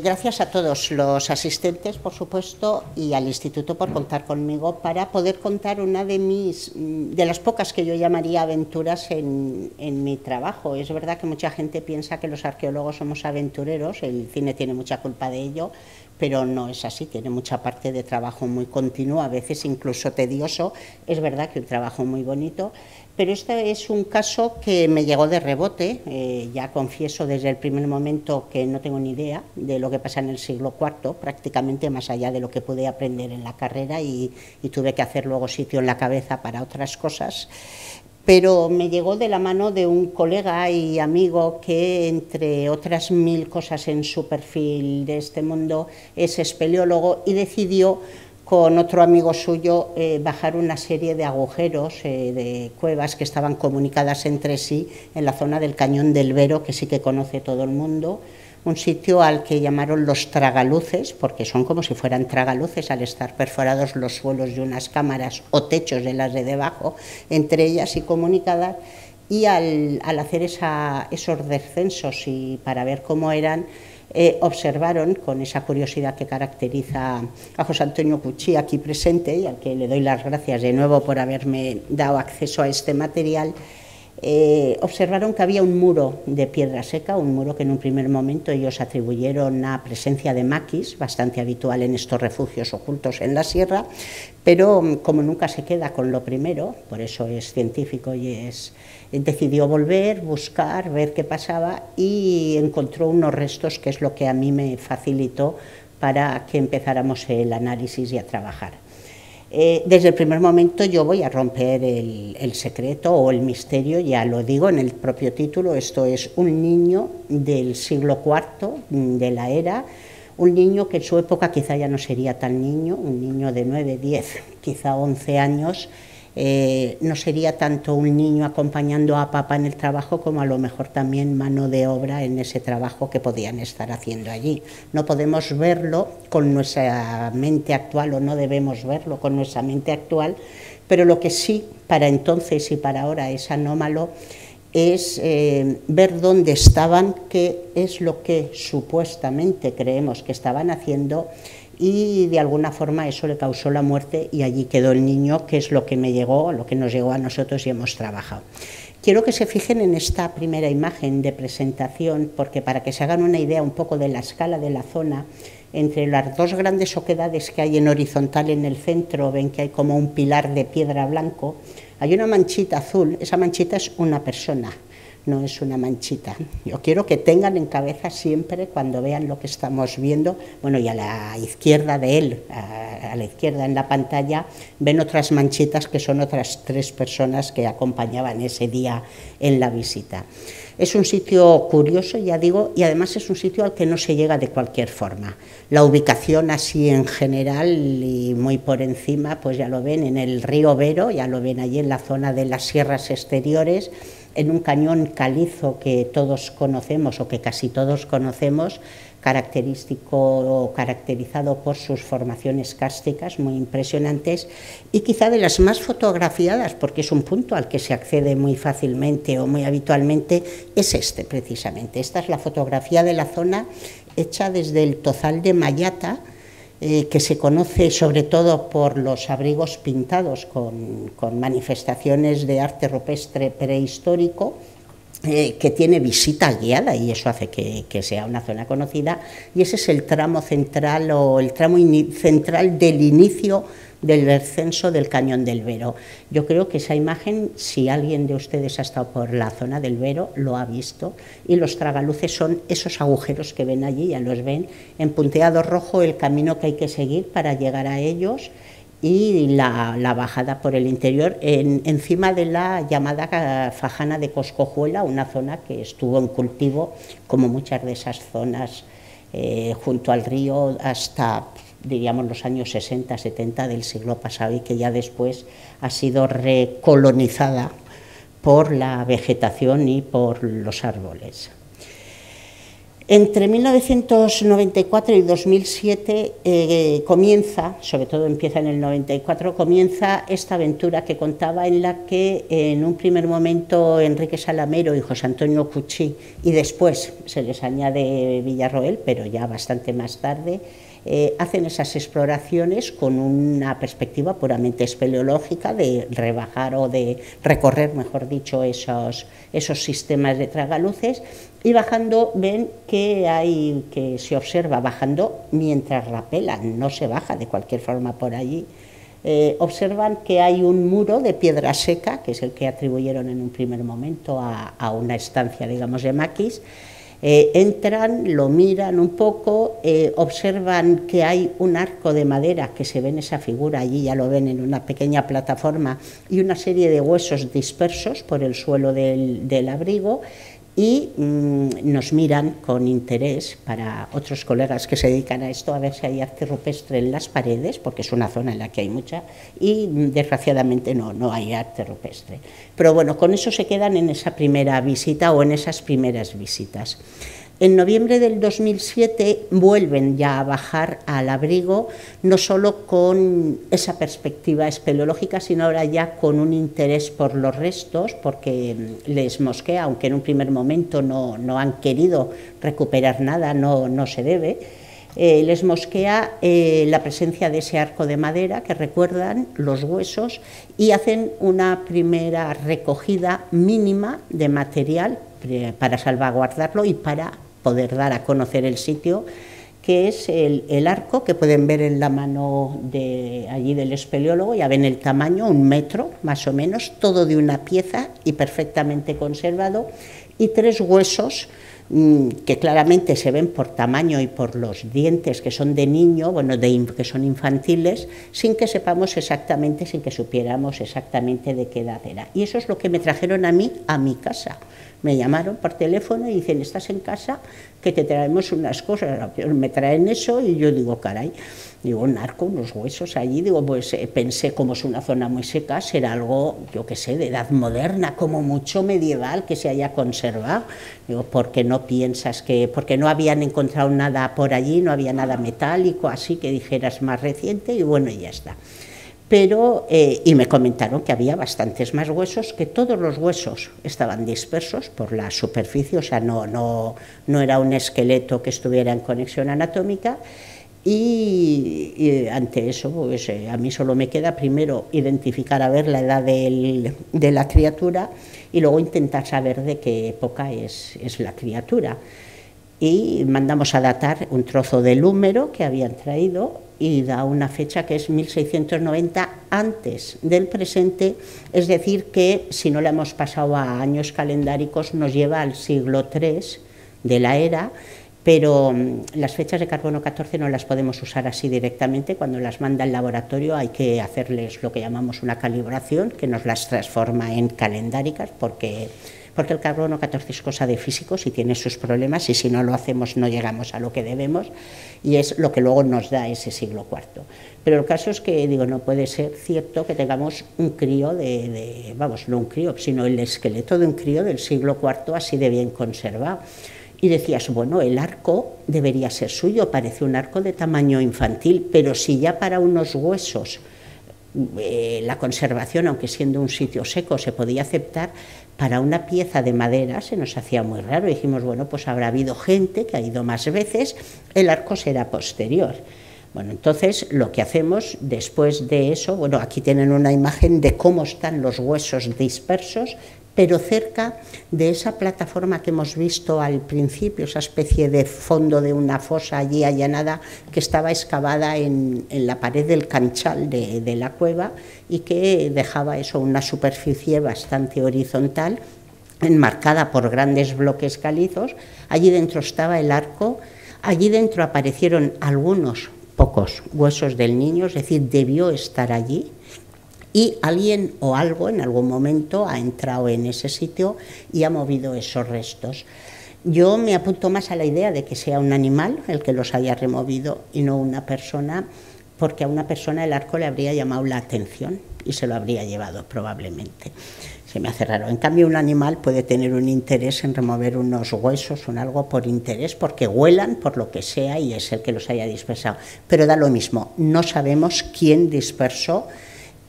Gracias a todos los asistentes, por supuesto, y al Instituto por contar conmigo para poder contar una de las pocas que yo llamaría aventuras en mi trabajo. Es verdad que mucha gente piensa que los arqueólogos somos aventureros, el cine tiene mucha culpa de ello, pero no es así, tiene mucha parte de trabajo muy continuo, a veces incluso tedioso. Es verdad que un trabajo muy bonito, pero este es un caso que me llegó de rebote. Ya confieso desde el primer momento que no tengo ni idea de lo que pasa en el siglo IV, prácticamente más allá de lo que pude aprender en la carrera y tuve que hacer luego sitio en la cabeza para otras cosas. Pero me llegó de la mano de un colega y amigo que, entre otras 1000 cosas en su perfil de este mundo, es espeleólogo y decidió, con otro amigo suyo, bajar una serie de agujeros, de cuevas que estaban comunicadas entre sí en la zona del Cañón del Vero, que sí que conoce todo el mundo, un sitio al que llamaron los tragaluces, porque son como si fueran tragaluces al estar perforados los suelos de unas cámaras o techos de las de debajo, entre ellas y comunicadas, y al hacer esos descensos y para ver cómo eran, observaron, con esa curiosidad que caracteriza a José Antonio Cuchí, aquí presente, y al que le doy las gracias de nuevo por haberme dado acceso a este material, observaron que había un muro de piedra seca, un muro que en un primer momento ellos atribuyeron a presencia de maquis, bastante habitual en estos refugios ocultos en la sierra, pero como nunca se queda con lo primero, por eso es científico y decidió volver, buscar, ver qué pasaba, y encontró unos restos que es lo que a mí me facilitó para que empezáramos el análisis y a trabajar. Desde el primer momento yo voy a romper el secreto o el misterio, ya lo digo en el propio título. Esto es un niño del siglo IV de la era, un niño que en su época quizá ya no sería tan niño, un niño de 9, 10, quizá 11 años, no sería tanto un niño acompañando a papá en el trabajo como a lo mejor también mano de obra en ese trabajo que podían estar haciendo allí. No podemos verlo con nuestra mente actual, o no debemos verlo con nuestra mente actual, pero lo que sí para entonces y para ahora es anómalo es ver dónde estaban, qué es lo que supuestamente creemos que estaban haciendo, y de alguna forma eso le causó la muerte y allí quedó el niño, que es lo que me llegó, lo que nos llegó a nosotros y hemos trabajado. Quiero que se fijen en esta primera imagen de presentación, porque para que se hagan una idea un poco de la escala de la zona, entre las dos grandes oquedades que hay en horizontal en el centro, ven que hay como un pilar de piedra blanco, hay una manchita azul. Esa manchita es una persona, no es una manchita. Yo quiero que tengan en cabeza siempre, cuando vean lo que estamos viendo, bueno, y a la izquierda de él, a la izquierda en la pantalla, ven otras manchitas que son otras 3 personas que acompañaban ese día en la visita. Es un sitio curioso, ya digo, y además es un sitio al que no se llega de cualquier forma. La ubicación así en general y muy por encima, pues ya lo ven en el río Vero, ya lo ven allí en la zona de las sierras exteriores, en un cañón calizo que todos conocemos, o que casi todos conocemos, caracterizado por sus formaciones kársticas muy impresionantes, y quizá de las más fotografiadas, porque es un punto al que se accede muy fácilmente o muy habitualmente, es este precisamente. Esta es la fotografía de la zona hecha desde el Tozal de Mayata, que se conoce sobre todo por los abrigos pintados con manifestaciones de arte rupestre prehistórico, que tiene visita guiada, y eso hace que sea una zona conocida, y ese es el tramo central, o el tramo central del inicio del descenso del Cañón del Vero. Yo creo que esa imagen, si alguien de ustedes ha estado por la zona del Vero, lo ha visto, y los tragaluces son esos agujeros que ven allí, ya los ven en punteado rojo, el camino que hay que seguir para llegar a ellos, y la bajada por el interior, encima de la llamada Fajana de Coscojuela, una zona que estuvo en cultivo, como muchas de esas zonas, junto al río hasta, diríamos, los años 60, 70 del siglo pasado, y que ya después ha sido recolonizada por la vegetación y por los árboles. Entre 1994 y 2007 comienza, sobre todo empieza en el 94, comienza esta aventura que contaba, en la que en un primer momento Enrique Salamero y José Antonio Cuchí, y después se les añade Villarroel, pero ya bastante más tarde, hacen esas exploraciones con una perspectiva puramente espeleológica de rebajar o de recorrer, mejor dicho, esos sistemas de tragaluces, y bajando ven que se observa, bajando mientras rapelan, no se baja de cualquier forma por allí, observan que hay un muro de piedra seca, que es el que atribuyeron en un primer momento a una estancia, digamos, de maquis. Entran, lo miran un poco, observan que hay un arco de madera, que se ve en esa figura, allí ya lo ven, en una pequeña plataforma, y una serie de huesos dispersos por el suelo del abrigo, y nos miran con interés, para otros colegas que se dedican a esto, a ver si hay arte rupestre en las paredes, porque es una zona en la que hay mucha, y desgraciadamente no hay arte rupestre. Pero bueno, con eso se quedan en esa primera visita o en esas primeras visitas. En noviembre del 2007 vuelven ya a bajar al abrigo, no solo con esa perspectiva espeleológica, sino ahora ya con un interés por los restos, porque les mosquea, aunque en un primer momento no han querido recuperar nada, no se debe. Les mosquea la presencia de ese arco de madera que recuerdan los huesos, y hacen una primera recogida mínima de material para salvaguardarlo y para poder dar a conocer el sitio, que es el arco que pueden ver en la mano allí del espeleólogo. Ya ven el tamaño, 1 metro más o menos, todo de una pieza y perfectamente conservado, y 3 huesos que claramente se ven por tamaño y por los dientes, que son de niño, bueno, que son infantiles, sin que sepamos exactamente, sin que supiéramos exactamente de qué edad era. Y eso es lo que me trajeron a mí, a mi casa. Me llamaron por teléfono y dicen: ¿estás en casa? Que te traemos unas cosas. Me traen eso y yo digo: caray, digo, un arco, unos huesos allí. Digo, pues pensé, como es una zona muy seca, será algo, yo qué sé, de edad moderna, como mucho medieval, que se haya conservado. Digo, ¿por qué no piensas que...? Porque no habían encontrado nada por allí, no había nada metálico, así que dijeras más reciente, y bueno, y ya está. Pero, y me comentaron que había bastantes más huesos, que todos los huesos estaban dispersos por la superficie, o sea, no era un esqueleto que estuviera en conexión anatómica, y ante eso, pues a mí solo me queda primero identificar, a ver la edad de la criatura, y luego intentar saber de qué época es la criatura. Y mandamos a datar un trozo del húmero que habían traído, y da una fecha que es 1690 antes del presente, es decir, que si no la hemos pasado a años calendáricos nos lleva al siglo III de la era, pero las fechas de carbono 14 no las podemos usar así directamente. Cuando las manda el laboratorio hay que hacerles lo que llamamos una calibración, que nos las transforma en calendáricas, porque el carbono 14 es cosa de físicos y tiene sus problemas, y si no lo hacemos no llegamos a lo que debemos, y es lo que luego nos da ese siglo IV. Pero el caso es que, digo, no puede ser cierto que tengamos un crío vamos, no un crío, sino el esqueleto de un crío del siglo IV así de bien conservado. Y decías, bueno, el arco debería ser suyo, parece un arco de tamaño infantil, pero si ya para unos huesos la conservación, aunque siendo un sitio seco, se podía aceptar, para una pieza de madera se nos hacía muy raro. Y dijimos, bueno, pues habrá habido gente que ha ido más veces, el arco será posterior. Bueno, entonces lo que hacemos después de eso, bueno, aquí tienen una imagen de cómo están los huesos dispersos, pero cerca de esa plataforma que hemos visto al principio, esa especie de fondo de una fosa allí allanada, que estaba excavada en la pared del canchal de la cueva, y que dejaba eso, una superficie bastante horizontal, enmarcada por grandes bloques calizos. Allí dentro estaba el arco, allí dentro aparecieron algunos pocos huesos del niño, es decir, debió estar allí, y alguien o algo en algún momento ha entrado en ese sitio y ha movido esos restos. Yo me apunto más a la idea de que sea un animal el que los haya removido y no una persona, porque a una persona el arco le habría llamado la atención y se lo habría llevado probablemente. se me hace raro. En cambio, un animal puede tener un interés en remover unos huesos o algo por interés, porque huelan, por lo que sea, y es el que los haya dispersado. Pero da lo mismo, no sabemos quién dispersó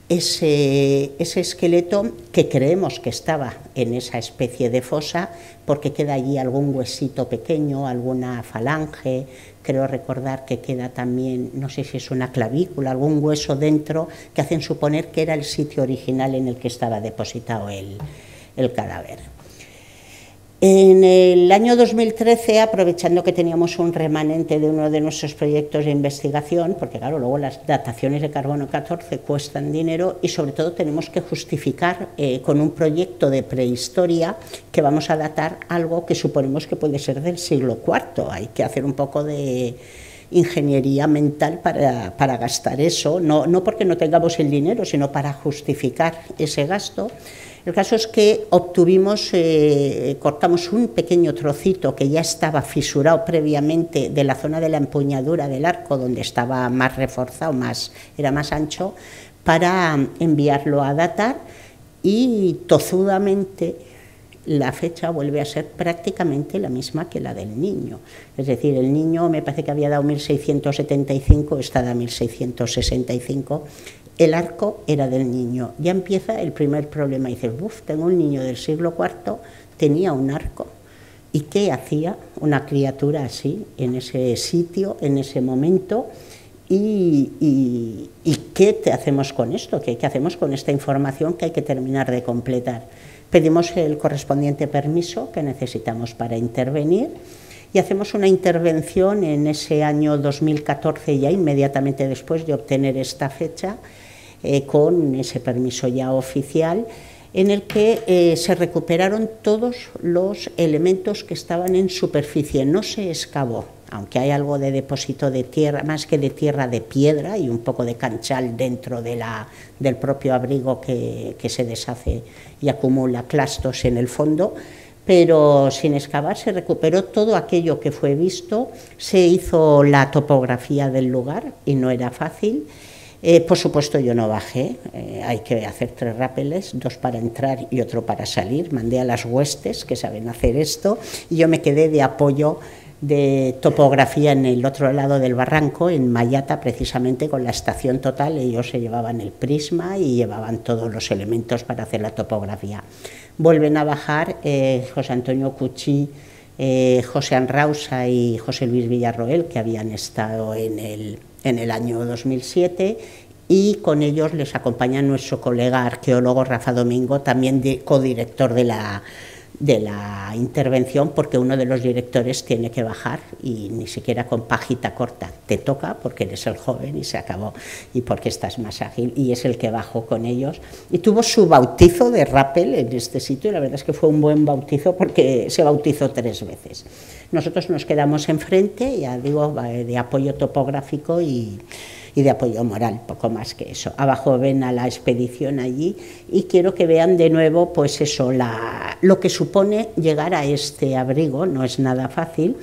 ese esqueleto, que creemos que estaba en esa especie de fosa, porque queda allí algún huesito pequeño, alguna falange, creo recordar que queda también, no sé si es una clavícula, algún hueso dentro, que hacen suponer que era el sitio original en el que estaba depositado el cadáver. En el año 2013, aprovechando que teníamos un remanente de uno de nuestros proyectos de investigación, porque claro, luego las dataciones de carbono 14 cuestan dinero, y sobre todo tenemos que justificar con un proyecto de prehistoria que vamos a datar algo que suponemos que puede ser del siglo IV. Hay que hacer un poco de ingeniería mental para gastar eso, no porque no tengamos el dinero, sino para justificar ese gasto. El caso es que obtuvimos, cortamos un pequeño trocito que ya estaba fisurado previamente de la zona de la empuñadura del arco, donde estaba más reforzado, era más ancho, para enviarlo a datar, y tozudamente la fecha vuelve a ser prácticamente la misma que la del niño. Es decir, el niño me parece que había dado 1675, esta da 1665, el arco era del niño. Ya empieza el primer problema, dices, tengo un niño del siglo IV, tenía un arco, ¿y qué hacía una criatura así en ese sitio, en ese momento? ¿Y qué te hacemos con esto? ¿Qué hacemos con esta información que hay que terminar de completar? Pedimos el correspondiente permiso que necesitamos para intervenir, y hacemos una intervención en ese año 2014, ya inmediatamente después de obtener esta fecha, con ese permiso ya oficial, en el que se recuperaron todos los elementos que estaban en superficie. No se excavó, aunque hay algo de depósito de tierra, más que de tierra, de piedra y un poco de canchal dentro del propio abrigo que se deshace y acumula clastos en el fondo, pero sin excavar se recuperó todo aquello que fue visto, se hizo la topografía del lugar y no era fácil. Por supuesto yo no bajé, hay que hacer 3 rápeles, 2 para entrar y otro para salir, mandé a las huestes que saben hacer esto, y yo me quedé de apoyo de topografía en el otro lado del barranco, en Mayata, precisamente con la estación total. Ellos se llevaban el prisma y llevaban todos los elementos para hacer la topografía. Vuelven a bajar José Antonio Cuchí, José Anrausa y José Luis Villarroel, que habían estado en el año 2007, y con ellos les acompaña nuestro colega arqueólogo Rafa Domingo, también codirector de la intervención, porque uno de los directores tiene que bajar, y ni siquiera con pajita corta, te toca porque eres el joven y se acabó, y porque estás más ágil, y es el que bajó con ellos, y tuvo su bautizo de rappel en este sitio, y la verdad es que fue un buen bautizo porque se bautizó 3 veces. Nosotros nos quedamos enfrente, ya digo, de apoyo topográfico y de apoyo moral, poco más que eso. Abajo ven a la expedición allí, y quiero que vean de nuevo, pues eso, lo que supone llegar a este abrigo. No es nada fácil,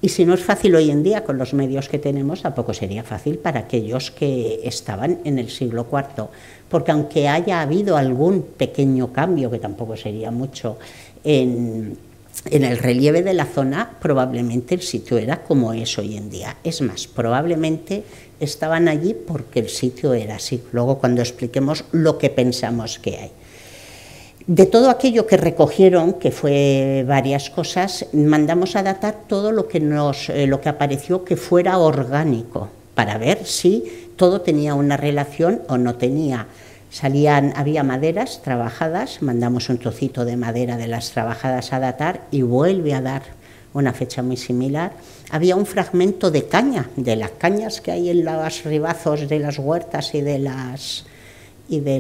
y si no es fácil hoy en día con los medios que tenemos, tampoco sería fácil para aquellos que estaban en el siglo IV, porque aunque haya habido algún pequeño cambio, que tampoco sería mucho, en el relieve de la zona, probablemente el sitio era como es hoy en día. Es más, probablemente estaban allí porque el sitio era así. Luego, cuando expliquemos lo que pensamos que hay. De todo aquello que recogieron, que fue varias cosas, mandamos a datar todo lo que apareció que fuera orgánico, para ver si todo tenía una relación o no tenía. Había maderas trabajadas, mandamos un trocito de madera de las trabajadas a datar, y vuelve a dar una fecha muy similar. Había un fragmento de caña, de las cañas que hay en los ribazos de las huertas y de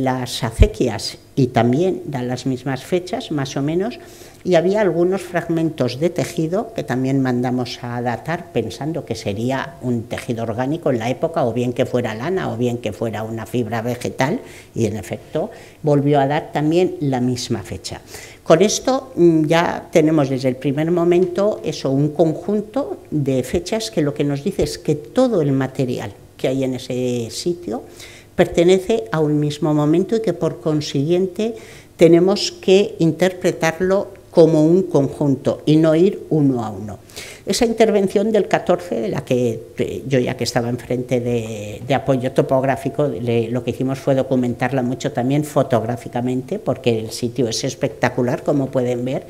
las acequias, y también dan las mismas fechas, más o menos, y había algunos fragmentos de tejido que también mandamos a datar, pensando que sería un tejido orgánico en la época, o bien que fuera lana, o bien que fuera una fibra vegetal, y en efecto volvió a dar también la misma fecha. Con esto ya tenemos desde el primer momento un conjunto de fechas que lo que nos dice es que todo el material que hay en ese sitio pertenece a un mismo momento, y que por consiguiente tenemos que interpretarlo como un conjunto y no ir uno a uno. Esa intervención del 14, de la que yo, ya que estaba enfrente de apoyo topográfico, lo que hicimos fue documentarla mucho también fotográficamente, porque el sitio es espectacular, como pueden ver.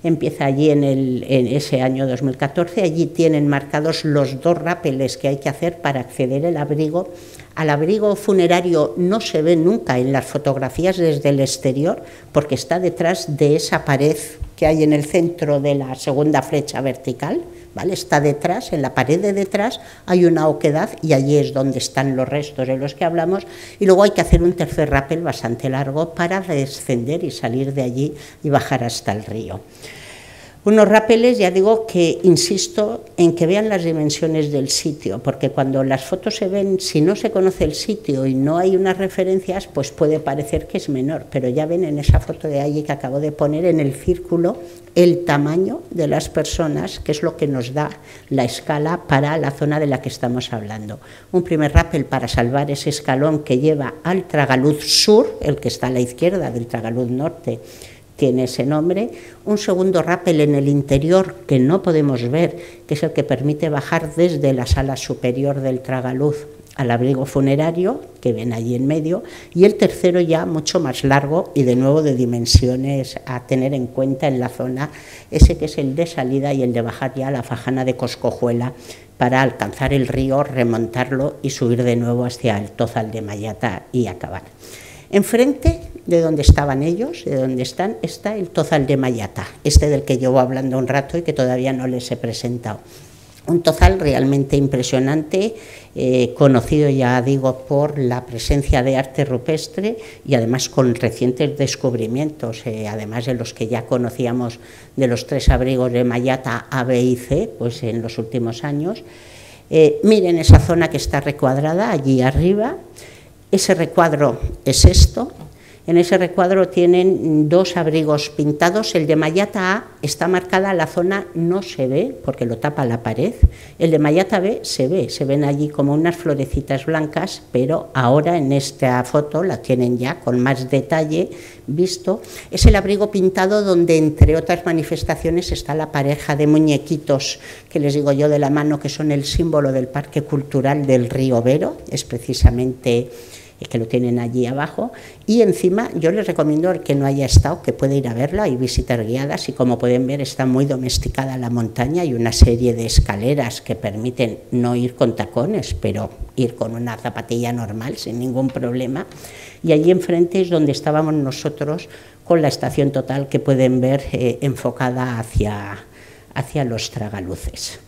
Empieza allí en ese año 2014, allí tienen marcados los 2 rápeles que hay que hacer para acceder al abrigo. Al abrigo funerario no se ve nunca en las fotografías desde el exterior, porque está detrás de esa pared que hay en el centro de la segunda flecha vertical, ¿vale? Está detrás, en la pared de detrás hay una oquedad y allí es donde están los restos de los que hablamos, y luego hay que hacer un tercer rappel bastante largo para descender y salir de allí y bajar hasta el río. Unos rápeles, ya digo, que insisto en que vean las dimensiones del sitio, porque cuando las fotos se ven, si no se conoce el sitio y no hay unas referencias, pues puede parecer que es menor, pero ya ven en esa foto de allí que acabo de poner en el círculo el tamaño de las personas, que es lo que nos da la escala para la zona de la que estamos hablando. Un primer rappel para salvar ese escalón que lleva al tragaluz sur, el que está a la izquierda del tragaluz norte, tiene ese nombre. Un segundo rappel en el interior que no podemos ver, que es el que permite bajar desde la sala superior del tragaluz al abrigo funerario, que ven allí en medio, y el tercero ya mucho más largo y de nuevo de dimensiones a tener en cuenta en la zona, ese que es el de salida y el de bajar ya a la Fajana de Coscojuela para alcanzar el río, remontarlo y subir de nuevo hacia el Tozal de Mayata y acabar. Enfrente de donde estaban ellos, de donde están, está el Tozal de Mayata, este del que llevo hablando un rato y que todavía no les he presentado. Un tozal realmente impresionante, conocido, ya digo, por la presencia de arte rupestre y además con recientes descubrimientos, además de los que ya conocíamos de los 3 abrigos de Mayata A, B y C, pues en los últimos años. Miren esa zona que está recuadrada allí arriba. Ese recuadro es esto. En ese recuadro tienen 2 abrigos pintados. El de Mayata A está marcada, la zona no se ve porque lo tapa la pared. El de Mayata B se ven allí como unas florecitas blancas, pero ahora en esta foto la tienen ya con más detalle visto. Es el abrigo pintado donde, entre otras manifestaciones, está la pareja de muñequitos que les digo yo de la mano, que son el símbolo del Parque Cultural del Río Vero, es precisamente que lo tienen allí abajo, y encima yo les recomiendo al que no haya estado que puede ir a verla, hay visitas guiadas y como pueden ver está muy domesticada la montaña, hay una serie de escaleras que permiten no ir con tacones, pero ir con una zapatilla normal sin ningún problema, y allí enfrente es donde estábamos nosotros con la estación total que pueden ver enfocada hacia los tragaluces.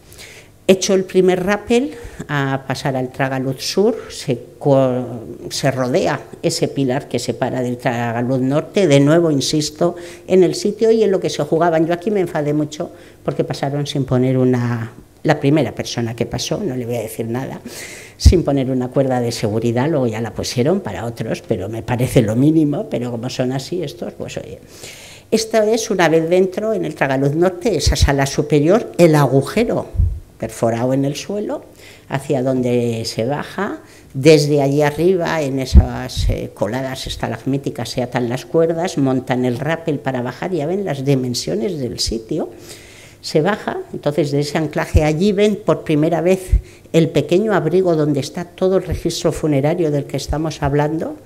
Hecho el primer rappel, a pasar al tragaluz sur, se rodea ese pilar que separa del tragaluz norte, de nuevo, insisto, en el sitio y en lo que se jugaban. Yo aquí me enfadé mucho porque pasaron sin poner la primera persona que pasó, no le voy a decir nada, sin poner una cuerda de seguridad, luego ya la pusieron para otros, pero me parece lo mínimo, pero como son así estos, pues oye. Esto es, una vez dentro, en el tragaluz norte, esa sala superior, el agujero perforado en el suelo, hacia donde se baja. Desde allí arriba, en esas coladas estalagmíticas, se atan las cuerdas, montan el rappel para bajar, ya ven las dimensiones del sitio. Se baja, entonces de ese anclaje allí ven por primera vez el pequeño abrigo donde está todo el registro funerario del que estamos hablando,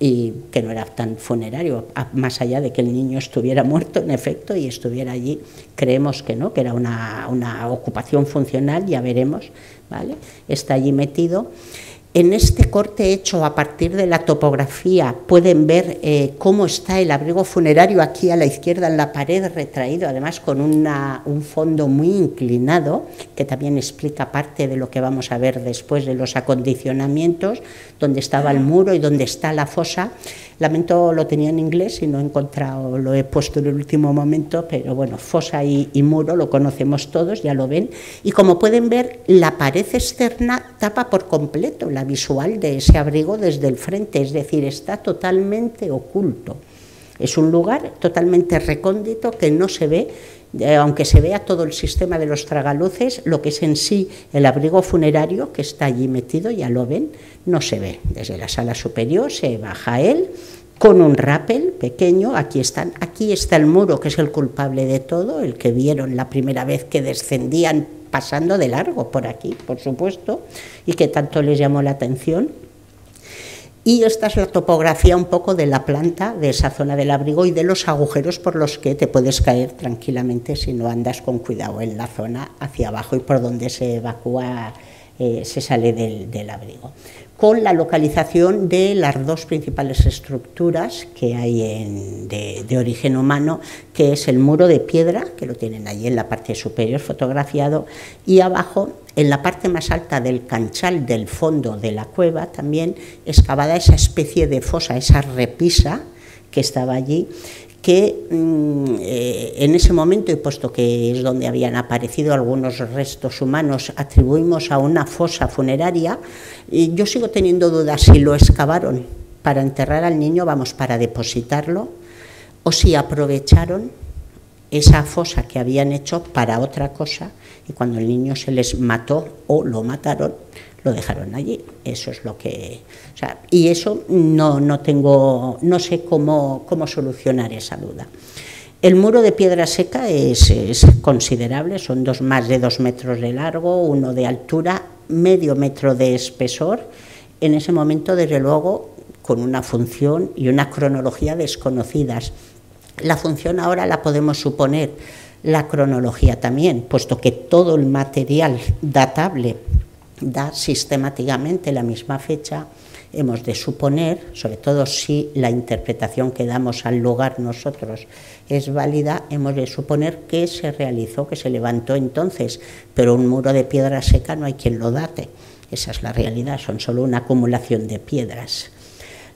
y que no era tan funerario, más allá de que el niño estuviera muerto, en efecto, y estuviera allí. Creemos que no, que era una ocupación funcional, ya veremos, ¿vale? Está allí metido. En este corte hecho a partir de la topografía pueden ver cómo está el abrigo funerario aquí a la izquierda en la pared, retraído, además con un fondo muy inclinado, que también explica parte de lo que vamos a ver después de los acondicionamientos, donde estaba el muro y donde está la fosa. Lamento, lo tenía en inglés y no he encontrado, lo he puesto en el último momento, pero bueno, fosa y muro lo conocemos todos, ya lo ven. Y como pueden ver, la pared externa tapa por completo la visual de ese abrigo desde el frente, es decir, está totalmente oculto. Es un lugar totalmente recóndito que no se ve, aunque se vea todo el sistema de los tragaluces, lo que es en sí el abrigo funerario que está allí metido, ya lo ven, no se ve. Desde la sala superior se baja él, con un rappel pequeño. Aquí está el muro, que es el culpable de todo, el que vieron la primera vez que descendían pasando de largo por aquí, por supuesto, y que tanto les llamó la atención. Y esta es la topografía un poco de la planta, de esa zona del abrigo y de los agujeros por los que te puedes caer tranquilamente si no andas con cuidado en la zona hacia abajo y por donde se evacúa, se sale del abrigo. Con la localización de las dos principales estructuras que hay de origen humano, que es el muro de piedra, que lo tienen allí en la parte superior fotografiado, y abajo, en la parte más alta del canchal del fondo de la cueva, también excavada esa especie de fosa, esa repisa que estaba allí, que en ese momento, y puesto que es donde habían aparecido algunos restos humanos, atribuimos a una fosa funeraria. Y yo sigo teniendo dudas si lo excavaron para enterrar al niño, para depositarlo, o si aprovecharon esa fosa que habían hecho para otra cosa, y cuando el niño se les mató o lo mataron, lo dejaron allí. Eso es lo que... O sea, y eso no sé cómo solucionar esa duda. El muro de piedra seca es considerable, son más de 2 metros de largo, 1 de altura, medio metro de espesor. En ese momento, desde luego, con una función y una cronología desconocidas. La función ahora la podemos suponer, la cronología también, puesto que todo el material datable da sistemáticamente la misma fecha. Hemos de suponer, sobre todo si la interpretación que damos al lugar nosotros es válida, hemos de suponer que se realizó, que se levantó entonces, pero un muro de piedra seca no hay quien lo date. Esa es la realidad, son solo una acumulación de piedras.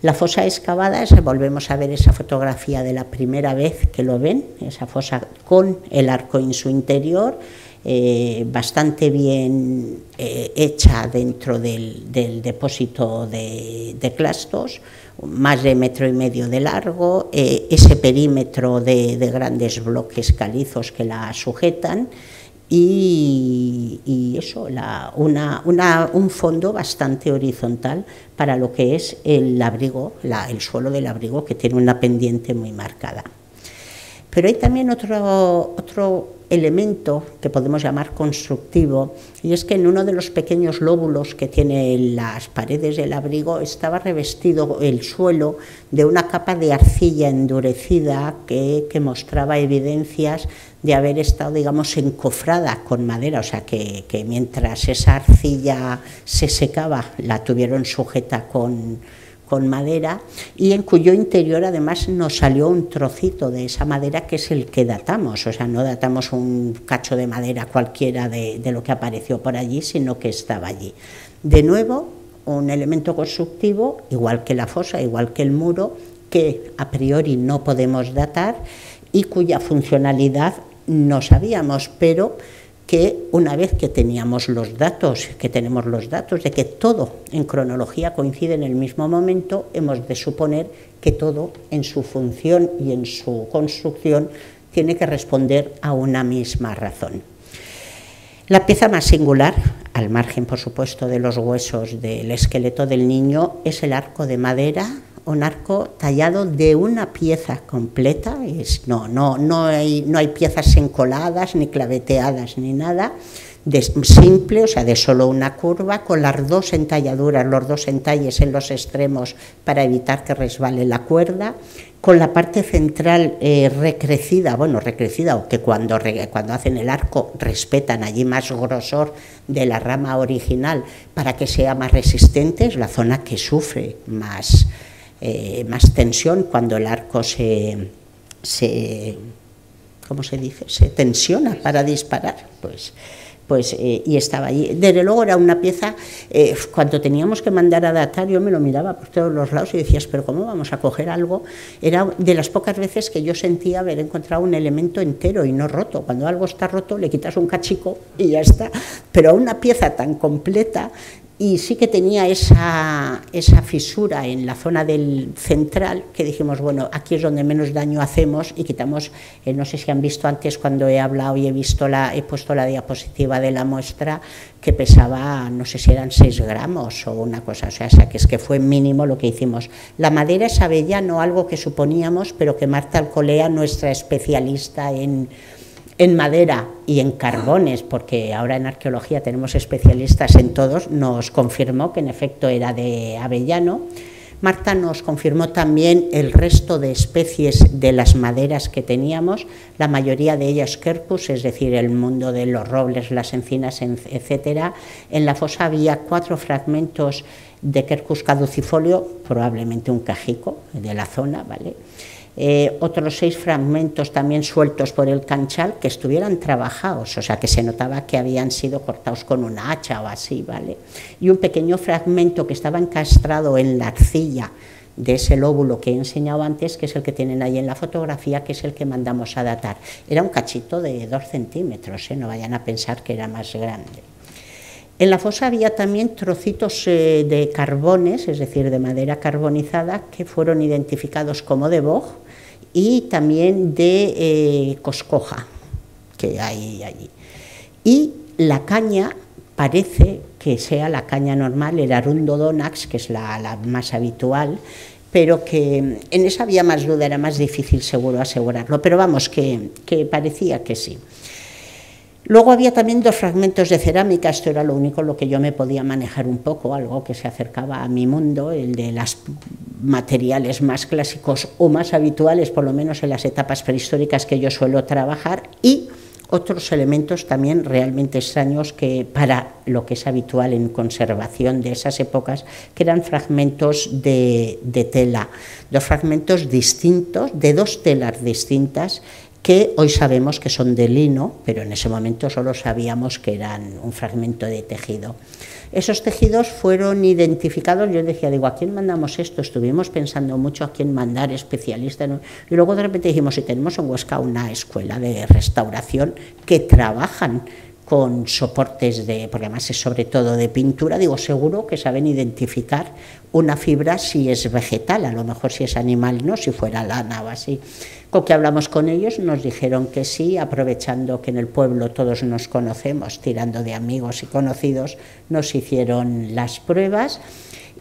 La fosa excavada, volvemos a ver esa fotografía de la primera vez que lo ven, esa fosa con el arco en su interior, bastante bien hecha dentro del depósito de clastos, más de 1,5 metros de largo, ese perímetro de grandes bloques calizos que la sujetan, y eso, un fondo bastante horizontal para lo que es el abrigo, el suelo del abrigo, que tiene una pendiente muy marcada. Pero hay también otro elemento que podemos llamar constructivo, y es que en uno de los pequeños lóbulos que tiene las paredes del abrigo estaba revestido el suelo de una capa de arcilla endurecida que mostraba evidencias de haber estado, digamos, encofrada con madera, o sea que mientras esa arcilla se secaba la tuvieron sujeta con madera, y en cuyo interior además nos salió un trocito de esa madera que es el que datamos. O sea, no datamos un cacho de madera cualquiera de lo que apareció por allí, sino que estaba allí. De nuevo, un elemento constructivo, igual que la fosa, igual que el muro, que a priori no podemos datar y cuya funcionalidad no sabíamos, pero que una vez que teníamos los datos, que tenemos los datos de que todo en cronología coincide en el mismo momento, hemos de suponer que todo en su función y en su construcción tiene que responder a una misma razón. La pieza más singular, al margen por supuesto de los huesos del esqueleto del niño, es el arco de madera, un arco tallado de una pieza completa. No hay piezas encoladas, ni claveteadas, ni nada, simple, o sea, de solo una curva, con las dos entalladuras, los dos entalles en los extremos para evitar que resbale la cuerda, con la parte central recrecida, o que cuando hacen el arco respetan allí más grosor de la rama original para que sea más resistente, es la zona que sufre más tensión cuando el arco se tensiona para disparar, y estaba allí. Desde luego era una pieza, cuando teníamos que mandar a datar, yo me lo miraba por todos los lados y decías, pero ¿cómo vamos a coger algo? Era de las pocas veces que yo sentía haber encontrado un elemento entero y no roto. Cuando algo está roto le quitas un cachico y ya está, pero una pieza tan completa y sí que tenía esa fisura en la zona del central, que dijimos, bueno, aquí es donde menos daño hacemos, y quitamos, no sé si han visto antes cuando he hablado y he puesto la diapositiva de la muestra, que pesaba, no sé si eran 6 gramos o una cosa, o sea que es que fue mínimo lo que hicimos. La madera es avellano, algo que suponíamos, pero que Marta Alcolea, nuestra especialista en madera y en carbones, porque ahora en arqueología tenemos especialistas en todos, nos confirmó que en efecto era de avellano. Marta nos confirmó también el resto de especies de las maderas que teníamos, la mayoría de ellas quercus, es decir, el mundo de los robles, las encinas, etcétera. En la fosa había 4 fragmentos de quercus caducifolio, probablemente un cajico de la zona, ¿vale? Otros 6 fragmentos también sueltos por el canchal que estuvieran trabajados, o sea que se notaba que habían sido cortados con una hacha o así, ¿vale? Y un pequeño fragmento que estaba encastrado en la arcilla de ese lóbulo que he enseñado antes, que es el que tienen ahí en la fotografía, que es el que mandamos a datar. Era un cachito de 2 centímetros, no vayan a pensar que era más grande. En la fosa había también trocitos de carbones, es decir, de madera carbonizada, que fueron identificados como de boj, y también de coscoja, que hay allí. Y la caña parece que sea la caña normal, el Arundo Donax, que es la más habitual, pero que en esa había más duda, era más difícil seguro asegurarlo, pero vamos, que parecía que sí. Luego había también 2 fragmentos de cerámica, esto era lo único en lo que yo me podía manejar un poco, algo que se acercaba a mi mundo, el de los materiales más clásicos o más habituales, por lo menos en las etapas prehistóricas que yo suelo trabajar, y otros elementos también realmente extraños que para lo que es habitual en conservación de esas épocas, que eran fragmentos de tela, 2 fragmentos distintos, de 2 telas distintas, que hoy sabemos que son de lino, pero en ese momento solo sabíamos que eran un fragmento de tejido. Esos tejidos fueron identificados, yo decía, digo, ¿a quién mandamos esto? Estuvimos pensando mucho a quién mandar, especialistas, ¿no? Y luego de repente dijimos, si tenemos en Huesca una escuela de restauración que trabajan con soportes porque además es sobre todo de pintura, digo, seguro que saben identificar una fibra si es vegetal, a lo mejor si es animal no, si fuera lana o así. Con que hablamos con ellos, nos dijeron que sí, aprovechando que en el pueblo todos nos conocemos, tirando de amigos y conocidos, nos hicieron las pruebas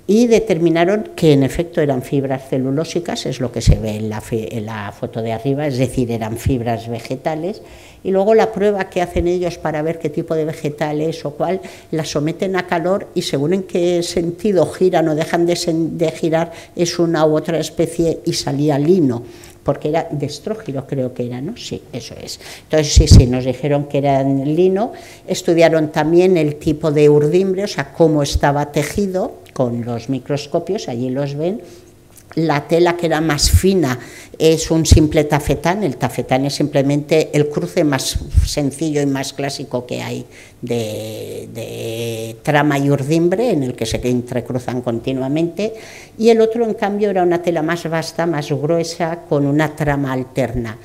y determinaron que en efecto eran fibras celulósicas, es lo que se ve en la foto de arriba, es decir, eran fibras vegetales, y luego la prueba que hacen ellos para ver qué tipo de vegetal es o cuál, la someten a calor y según en qué sentido giran o dejan de girar, es una u otra especie y salía lino, porque era de estrógilo, creo que era, ¿no? Sí, eso es. Entonces, sí, nos dijeron que eran lino, estudiaron también el tipo de urdimbre, o sea, cómo estaba tejido, con los microscopios, allí los ven. La tela que era más fina es un simple tafetán, el tafetán es simplemente el cruce más sencillo y más clásico que hay de trama y urdimbre, en el que se entrecruzan continuamente, y el otro en cambio era una tela más vasta, más gruesa, con una trama alterna.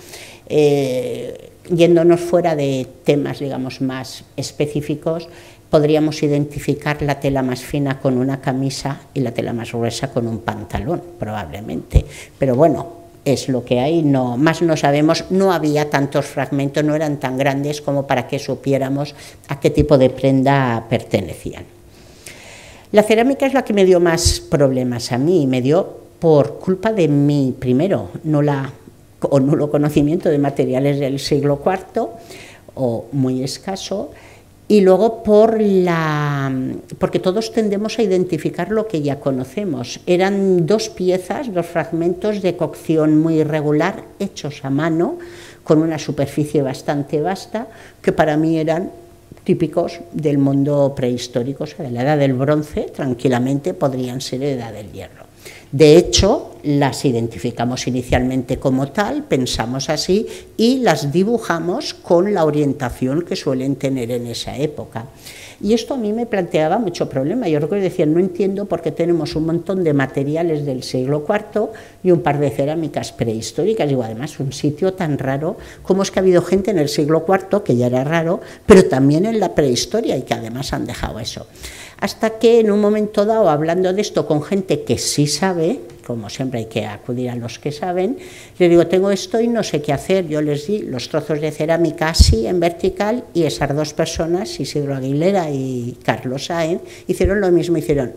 Yéndonos fuera de temas, digamos, más específicos, podríamos identificar la tela más fina con una camisa y la tela más gruesa con un pantalón, probablemente. Pero bueno, es lo que hay, no, más no sabemos, no había tantos fragmentos, no eran tan grandes como para que supiéramos a qué tipo de prenda pertenecían. La cerámica es la que me dio más problemas a mí, me dio por culpa de mi, primero, nulo conocimiento de materiales del siglo IV, o muy escaso, y luego porque todos tendemos a identificar lo que ya conocemos. Eran 2 piezas, 2 fragmentos de cocción muy irregular, hechos a mano, con una superficie bastante vasta, que para mí eran típicos del mundo prehistórico, o sea, de la edad del bronce, tranquilamente podrían ser de la edad del hierro. De hecho, las identificamos inicialmente como tal, pensamos así y las dibujamos con la orientación que suelen tener en esa época. Y esto a mí me planteaba mucho problema. Yo recuerdo decir, no entiendo por qué tenemos un montón de materiales del siglo IV y un par de cerámicas prehistóricas. Digo, además, un sitio tan raro, ¿cómo es que ha habido gente en el siglo IV, que ya era raro, pero también en la prehistoria y que además han dejado eso? hasta que en un momento dado, hablando de esto con gente que sí sabe, como siempre hay que acudir a los que saben, le digo, tengo esto y no sé qué hacer. Yo les di los trozos de cerámica así, en vertical, y esas dos personas, Isidro Aguilera y Carlos Sáenz, hicieron lo mismo, hicieron,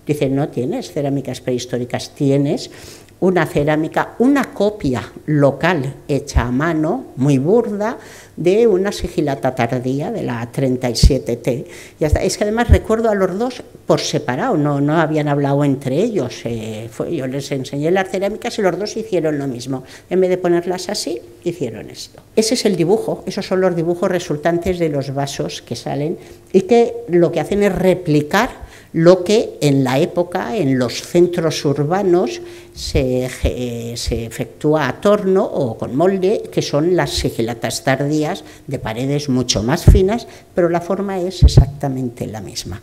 dicen, no tienes cerámicas prehistóricas, tienes una cerámica, una copia local hecha a mano, muy burda, de una sigilata tardía, de la 37T. Y hasta, es que además recuerdo a los dos por separado, no habían hablado entre ellos. Yo les enseñé las cerámicas y los dos hicieron lo mismo. En vez de ponerlas así, hicieron esto. Ese es el dibujo, esos son los dibujos resultantes de los vasos que salen y que lo que hacen es replicar lo que en la época, en los centros urbanos, se efectúa a torno o con molde, que son las sigilatas tardías de paredes mucho más finas, pero la forma es exactamente la misma.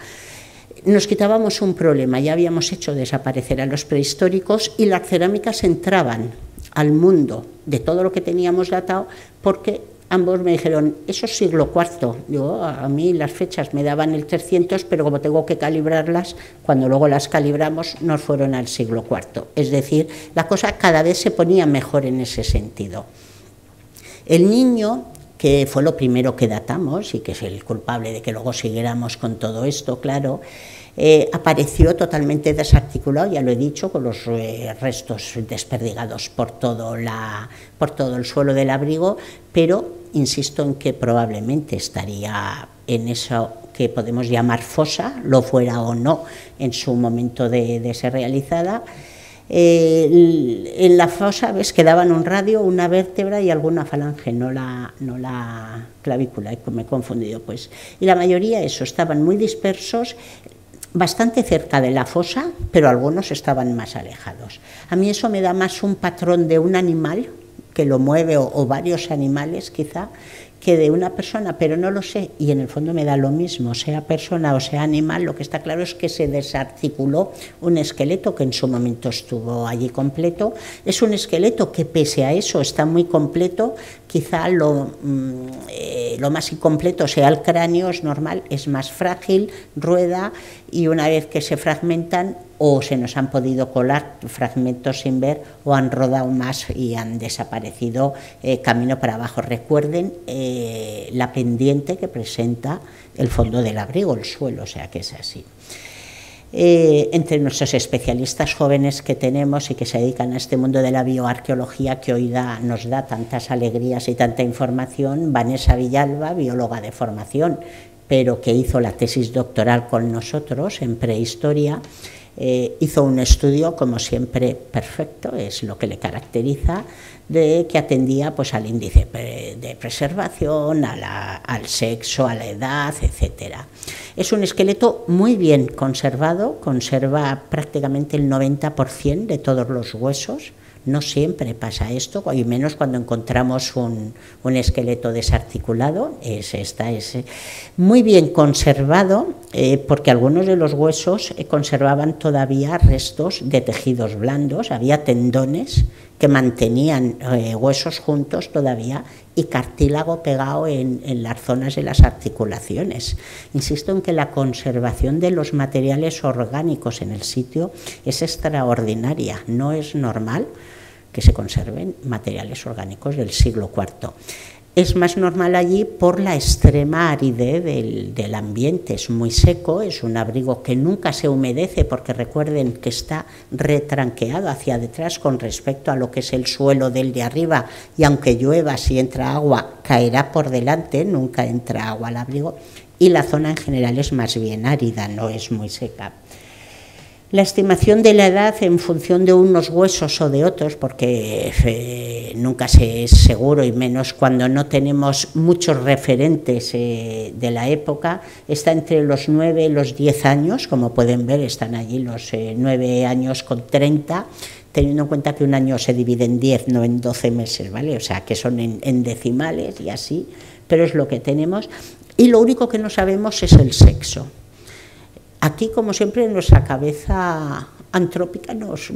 Nos quitábamos un problema, ya habíamos hecho desaparecer a los prehistóricos y las cerámicas entraban al mundo de todo lo que teníamos datado porque ambos me dijeron, eso es siglo IV. Yo, a mí las fechas me daban el 300, pero como tengo que calibrarlas, cuando luego las calibramos, nos fueron al siglo IV. Es decir, la cosa cada vez se ponía mejor en ese sentido. El niño, que fue lo primero que datamos y que es el culpable de que luego siguiéramos con todo esto, claro, apareció totalmente desarticulado, ya lo he dicho, con los restos desperdigados por todo el suelo del abrigo, pero insisto en que probablemente estaría en eso que podemos llamar fosa, lo fuera o no en su momento de ser realizada. En la fosa, ves, quedaban un radio, una vértebra y alguna falange, no la clavícula, me he confundido, pues. Y la mayoría, eso, estaban muy dispersos, bastante cerca de la fosa, pero algunos estaban más alejados. A mí eso me da más un patrón de un animal que lo mueve, o varios animales quizá, que de una persona, pero no lo sé, y en el fondo me da lo mismo, sea persona o sea animal. Lo que está claro es que se desarticuló un esqueleto que en su momento estuvo allí completo. Es un esqueleto que pese a eso está muy completo, quizá lo más incompleto sea el cráneo, es normal, es más frágil, rueda, y una vez que se fragmentan, o se nos han podido colar fragmentos sin ver, o han rodado más y han desaparecido camino para abajo. Recuerden la pendiente que presenta el fondo del abrigo, el suelo, o sea que es así. Entre nuestros especialistas jóvenes que tenemos y que se dedican a este mundo de la bioarqueología, que hoy nos da tantas alegrías y tanta información, Vanessa Villalba, bióloga de formación, pero que hizo la tesis doctoral con nosotros en prehistoria, hizo un estudio, como siempre, perfecto, es lo que le caracteriza, que atendía pues al índice de preservación, al sexo, a la edad, etcétera. Es un esqueleto muy bien conservado, conserva prácticamente el 90% de todos los huesos. No siempre pasa esto, y menos cuando encontramos un esqueleto desarticulado. Está muy bien conservado, porque algunos de los huesos conservaban todavía restos de tejidos blandos, había tendones que mantenían huesos juntos todavía y cartílago pegado en las zonas de las articulaciones. Insisto en que la conservación de los materiales orgánicos en el sitio es extraordinaria, no es normal que se conserven materiales orgánicos del siglo IV. Es más normal allí por la extrema aridez del ambiente, es muy seco, es un abrigo que nunca se humedece, porque recuerden que está retranqueado hacia detrás con respecto a lo que es el suelo del de arriba, y aunque llueva, si entra agua, caerá por delante, nunca entra agua al abrigo, y la zona en general es más bien árida, no es muy seca. La estimación de la edad en función de unos huesos o de otros, porque nunca se es seguro, y menos cuando no tenemos muchos referentes de la época, está entre los 9 y los 10 años, como pueden ver, están allí los 9 años con 30, teniendo en cuenta que un año se divide en 10, no en 12 meses, ¿vale? O sea, que son en decimales y así, pero es lo que tenemos. Y lo único que no sabemos es el sexo. Aquí, como siempre, nuestra cabeza antrópica nos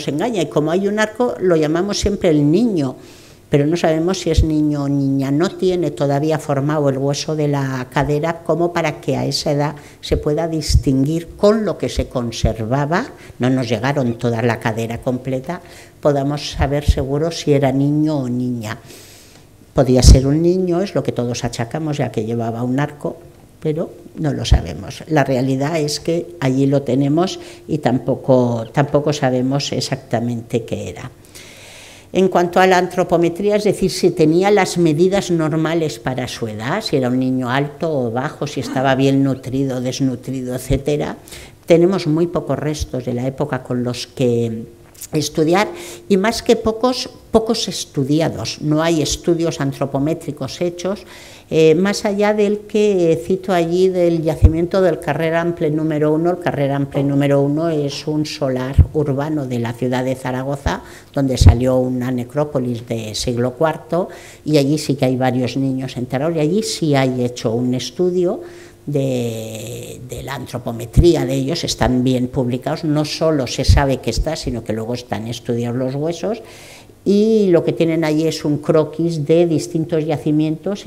engaña, y como hay un arco, lo llamamos siempre el niño, pero no sabemos si es niño o niña. No tiene todavía formado el hueso de la cadera como para que a esa edad se pueda distinguir con lo que se conservaba, no nos llegaron toda la cadera completa, podamos saber seguro si era niño o niña. Podía ser un niño, es lo que todos achacamos, ya que llevaba un arco, pero no lo sabemos. La realidad es que allí lo tenemos y tampoco sabemos exactamente qué era. En cuanto a la antropometría, es decir, si tenía las medidas normales para su edad, si era un niño alto o bajo, si estaba bien nutrido, desnutrido, etcétera, tenemos muy pocos restos de la época con los que estudiar, y más que pocos estudiados. No hay estudios antropométricos hechos, más allá del que cito allí del yacimiento del Carrer Ample número 1. El Carrer Ample número 1 es un solar urbano de la ciudad de Zaragoza, donde salió una necrópolis de siglo IV, y allí sí que hay varios niños enterrados, y allí sí hay hecho un estudio de la antropometría de ellos, están bien publicados, no solo se sabe que está, sino que luego están estudiados los huesos, y lo que tienen allí es un croquis de distintos yacimientos,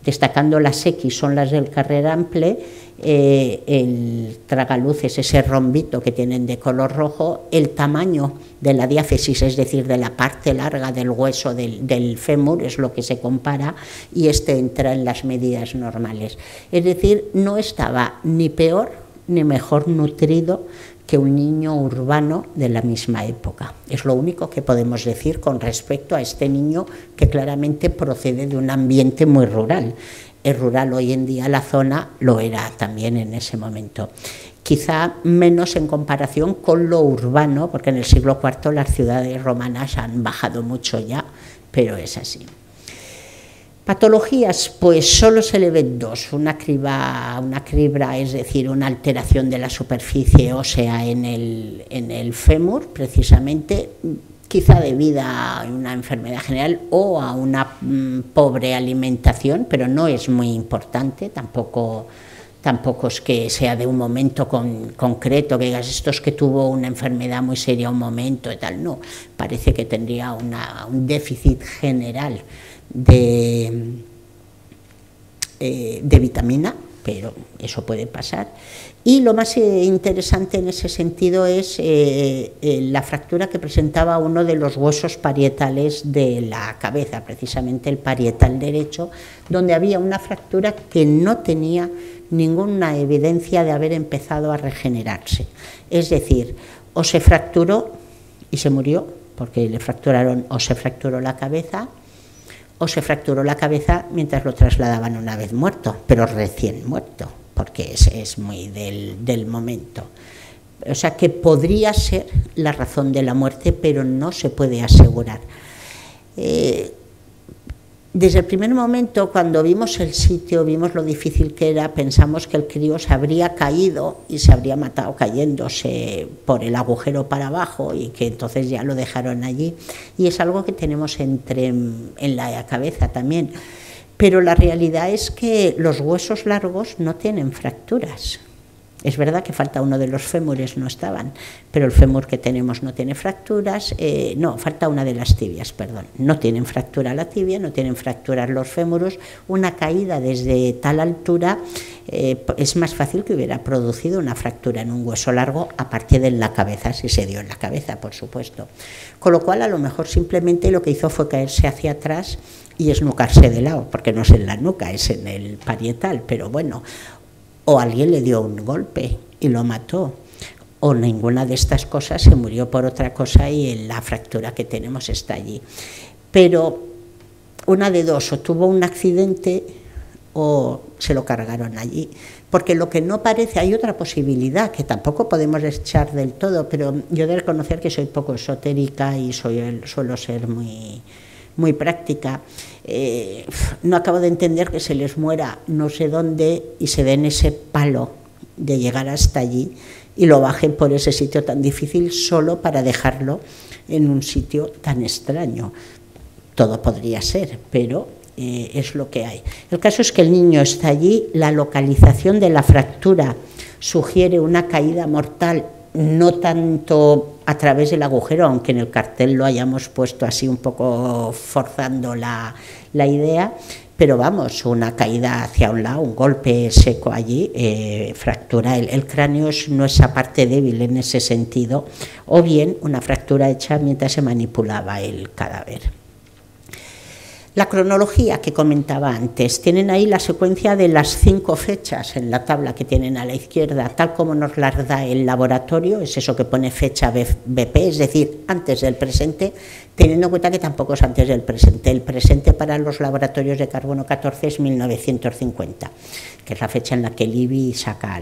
destacando las X, son las del Carrer Ample, el tragaluces, ese rombito que tienen de color rojo, el tamaño de la diáfisis, es decir, de la parte larga del hueso del fémur, es lo que se compara, y este entra en las medidas normales. Es decir, no estaba ni peor ni mejor nutrido que un niño urbano de la misma época. Es lo único que podemos decir con respecto a este niño, que claramente procede de un ambiente muy rural. Es rural hoy en día la zona, lo era también en ese momento. Quizá menos en comparación con lo urbano, porque en el siglo IV las ciudades romanas han bajado mucho ya, pero es así. Patologías, pues solo se le ven dos, una cribra, es decir, una alteración de la superficie ósea en el fémur, precisamente, quizá debido a una enfermedad general o a una pobre alimentación, pero no es muy importante, tampoco es que sea de un momento concreto, que digas, esto es que tuvo una enfermedad muy seria un momento y tal, no, parece que tendría un déficit general de vitamina, pero eso puede pasar. Y lo más interesante en ese sentido es la fractura que presentaba uno de los huesos parietales de la cabeza, precisamente el parietal derecho, donde había una fractura que no tenía ninguna evidencia de haber empezado a regenerarse. Es decir, o se fracturó y se murió, porque le fracturaron, o se fracturó la cabeza, o se fracturó la cabeza mientras lo trasladaban una vez muerto, pero recién muerto, porque es muy del momento. O sea que podría ser la razón de la muerte, pero no se puede asegurar. Desde el primer momento, cuando vimos el sitio, vimos lo difícil que era, pensamos que el crío se habría caído y se habría matado cayéndose por el agujero para abajo, y que entonces ya lo dejaron allí. Y es algo que tenemos en la cabeza también. Pero la realidad es que los huesos largos no tienen fracturas. Es verdad que falta uno de los fémures, no estaban, pero el fémur que tenemos no tiene fracturas, no, falta una de las tibias, perdón, no tienen fractura la tibia, no tienen fracturas los fémuros. Una caída desde tal altura es más fácil que hubiera producido una fractura en un hueso largo, aparte de en la cabeza, si se dio en la cabeza, por supuesto. Con lo cual, a lo mejor simplemente lo que hizo fue caerse hacia atrás y esnucarse de lado, porque no es en la nuca, es en el parietal, pero bueno, o alguien le dio un golpe y lo mató, o ninguna de estas cosas, se murió por otra cosa y la fractura que tenemos está allí. Pero una de dos, o tuvo un accidente o se lo cargaron allí, porque lo que no parece, hay otra posibilidad que tampoco podemos echar del todo, pero yo he de reconocer que soy poco esotérica y suelo ser muy práctica. No acabo de entender que se les muera no sé dónde y se den ese palo de llegar hasta allí y lo bajen por ese sitio tan difícil solo para dejarlo en un sitio tan extraño. Todo podría ser, pero es lo que hay. El caso es que el niño está allí, la localización de la fractura sugiere una caída mortal no tanto a través del agujero, aunque en el cartel lo hayamos puesto así un poco forzando la idea, pero vamos, una caída hacia un lado, un golpe seco allí, fractura. El cráneo no es esa parte débil en ese sentido, o bien una fractura hecha mientras se manipulaba el cadáver. La cronología que comentaba antes, tienen ahí la secuencia de las 5 fechas en la tabla que tienen a la izquierda, tal como nos las da el laboratorio, es eso que pone fecha BP, es decir, antes del presente, teniendo en cuenta que tampoco es antes del presente. El presente para los laboratorios de carbono 14 es 1950, que es la fecha en la que el IBI saca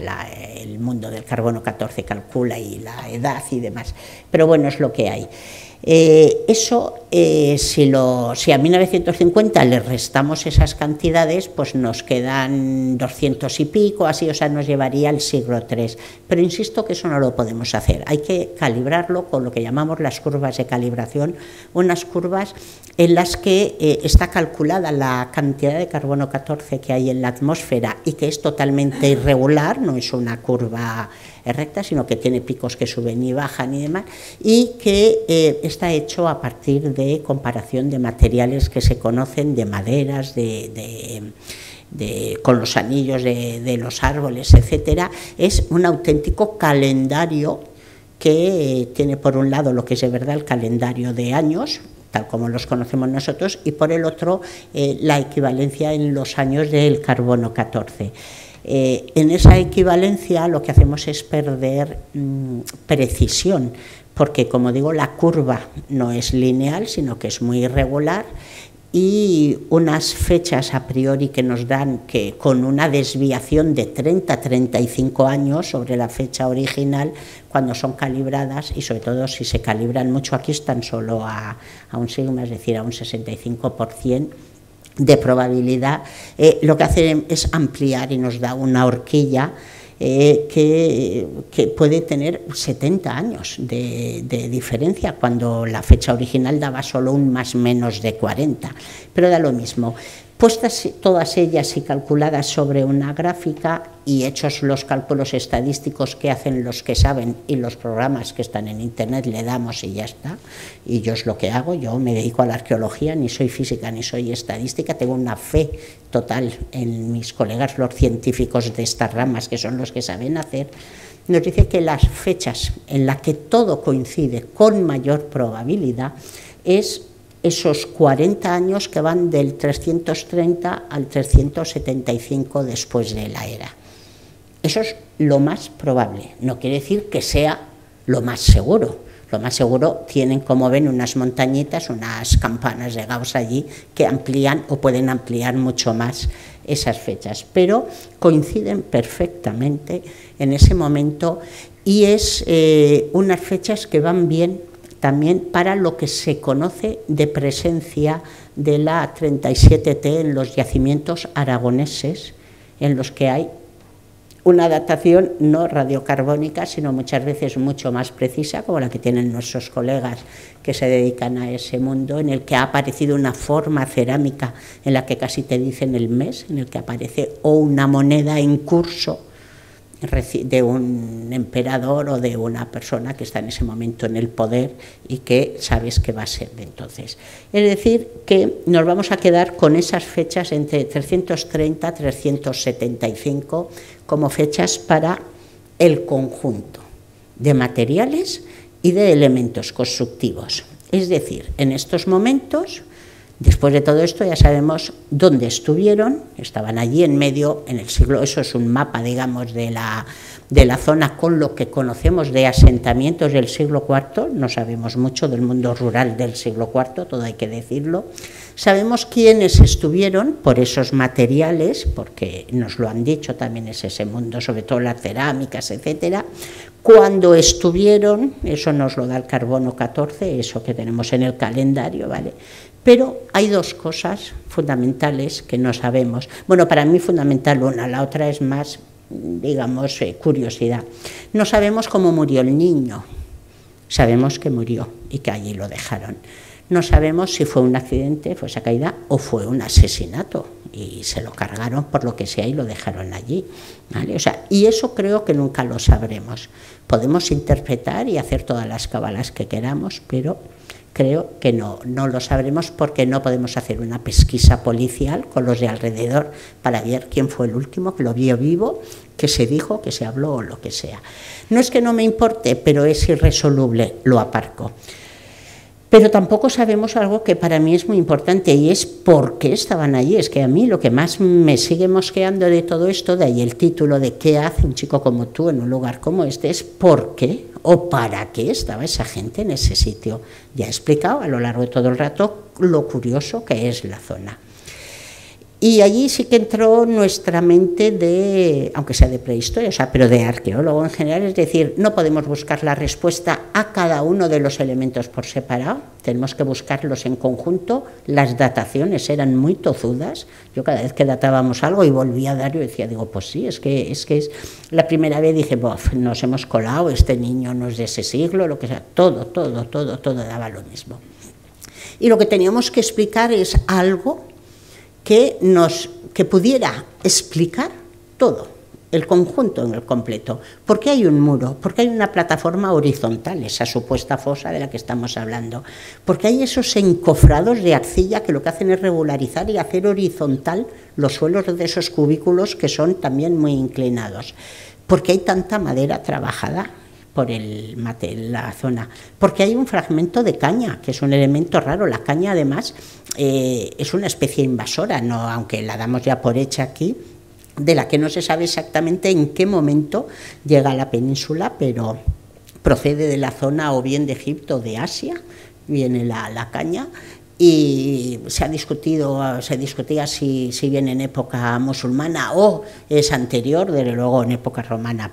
el mundo del carbono 14, calcula y la edad y demás, pero bueno, es lo que hay. Si a 1950 le restamos esas cantidades, pues nos quedan 200 y pico, así, o sea, nos llevaría al siglo III. Pero insisto que eso no lo podemos hacer, hay que calibrarlo con lo que llamamos las curvas de calibración, unas curvas en las que está calculada la cantidad de carbono 14 que hay en la atmósfera y que es totalmente irregular, no es una curva recta, sino que tiene picos que suben y bajan y demás, y que está hecho a partir de comparación de materiales que se conocen, de maderas, con los anillos de los árboles, etcétera. Es un auténtico calendario que tiene por un lado lo que es de verdad el calendario de años, tal como los conocemos nosotros, y por el otro la equivalencia en los años del carbono 14. En esa equivalencia lo que hacemos es perder precisión, porque como digo, la curva no es lineal, sino que es muy irregular, y unas fechas a priori que nos dan que con una desviación de 30-35 años sobre la fecha original, cuando son calibradas, y sobre todo si se calibran mucho, aquí están solo a un sigma, es decir, a un 65%, de probabilidad, lo que hace es ampliar y nos da una horquilla que puede tener 70 años de diferencia, cuando la fecha original daba solo un más menos de 40, pero da lo mismo. Puestas todas ellas y calculadas sobre una gráfica y hechos los cálculos estadísticos que hacen los que saben y los programas que están en internet, le damos y ya está. Y yo es lo que hago, yo me dedico a la arqueología, ni soy física ni soy estadística, tengo una fe total en mis colegas los científicos de estas ramas, que son los que saben hacer. Nos dice que las fechas en las que todo coincide con mayor probabilidad es esos 40 años que van del 330 al 375 después de la era. Eso es lo más probable, no quiere decir que sea lo más seguro. Lo más seguro tienen, como ven, unas montañitas, unas campanas de Gauss allí que amplían o pueden ampliar mucho más esas fechas, pero coinciden perfectamente en ese momento y es unas fechas que van bien también para lo que se conoce de presencia de la 37T en los yacimientos aragoneses, en los que hay una datación no radiocarbónica, sino muchas veces mucho más precisa, como la que tienen nuestros colegas que se dedican a ese mundo, en el que ha aparecido una forma cerámica en la que casi te dicen el mes, en el que aparece o una moneda en curso de un emperador o de una persona que está en ese momento en el poder y que sabes que va a ser de entonces. Es decir, que nos vamos a quedar con esas fechas entre 330 y 375 como fechas para el conjunto de materiales y de elementos constructivos. Es decir, en estos momentos, después de todo esto, ya sabemos dónde estuvieron, estaban allí en medio, en el siglo, eso es un mapa, digamos, de la zona con lo que conocemos de asentamientos del siglo IV, no sabemos mucho del mundo rural del siglo IV, todo hay que decirlo. Sabemos quiénes estuvieron por esos materiales, porque nos lo han dicho, también es ese mundo, sobre todo las cerámicas, etcétera. Cuando estuvieron, eso nos lo da el carbono 14, eso que tenemos en el calendario, ¿vale? Pero hay dos cosas fundamentales que no sabemos. Bueno, para mí fundamental una, la otra es más, digamos, curiosidad. No sabemos cómo murió el niño, sabemos que murió y que allí lo dejaron. No sabemos si fue un accidente, fue esa caída, o fue un asesinato y se lo cargaron por lo que sea y lo dejaron allí, ¿vale? O sea, y eso creo que nunca lo sabremos. Podemos interpretar y hacer todas las cábalas que queramos, pero creo que no lo sabremos, porque no podemos hacer una pesquisa policial con los de alrededor para ver quién fue el último que lo vio vivo, que se dijo, que se habló o lo que sea. No es que no me importe, pero es irresoluble, lo aparco. Pero tampoco sabemos algo que para mí es muy importante, y es por qué estaban allí. Es que a mí lo que más me sigue mosqueando de todo esto, de ahí el título de ¿qué hace un chico como tú en un lugar como este?, es por qué o para qué estaba esa gente en ese sitio. Ya he explicado a lo largo de todo el rato lo curioso que es la zona. Y allí sí que entró nuestra mente de, aunque sea de prehistoria, o sea, pero de arqueólogo en general, es decir, no podemos buscar la respuesta a cada uno de los elementos por separado, tenemos que buscarlos en conjunto. Las dataciones eran muy tozudas. Yo cada vez que datábamos algo y volvía a dar, yo decía, pues sí, es que es la primera vez dije, nos hemos colado, este niño no es de ese siglo, lo que sea, todo daba lo mismo. Y lo que teníamos que explicar es algo que pudiera explicar todo, el conjunto en el completo. ¿Por qué hay un muro? ¿Por qué hay una plataforma horizontal, esa supuesta fosa de la que estamos hablando? ¿Por qué hay esos encofrados de arcilla que lo que hacen es regularizar y hacer horizontal los suelos de esos cubículos que son también muy inclinados? ¿Por qué hay tanta madera trabajada por la zona? Porque hay un fragmento de caña, que es un elemento raro. La caña, además, es una especie invasora, no, aunque la damos ya por hecha aquí, de la que no se sabe exactamente en qué momento llega a la península, pero procede de la zona o bien de Egipto o de Asia, viene la caña. Y se discutía si viene en época musulmana o es anterior. Desde luego en época romana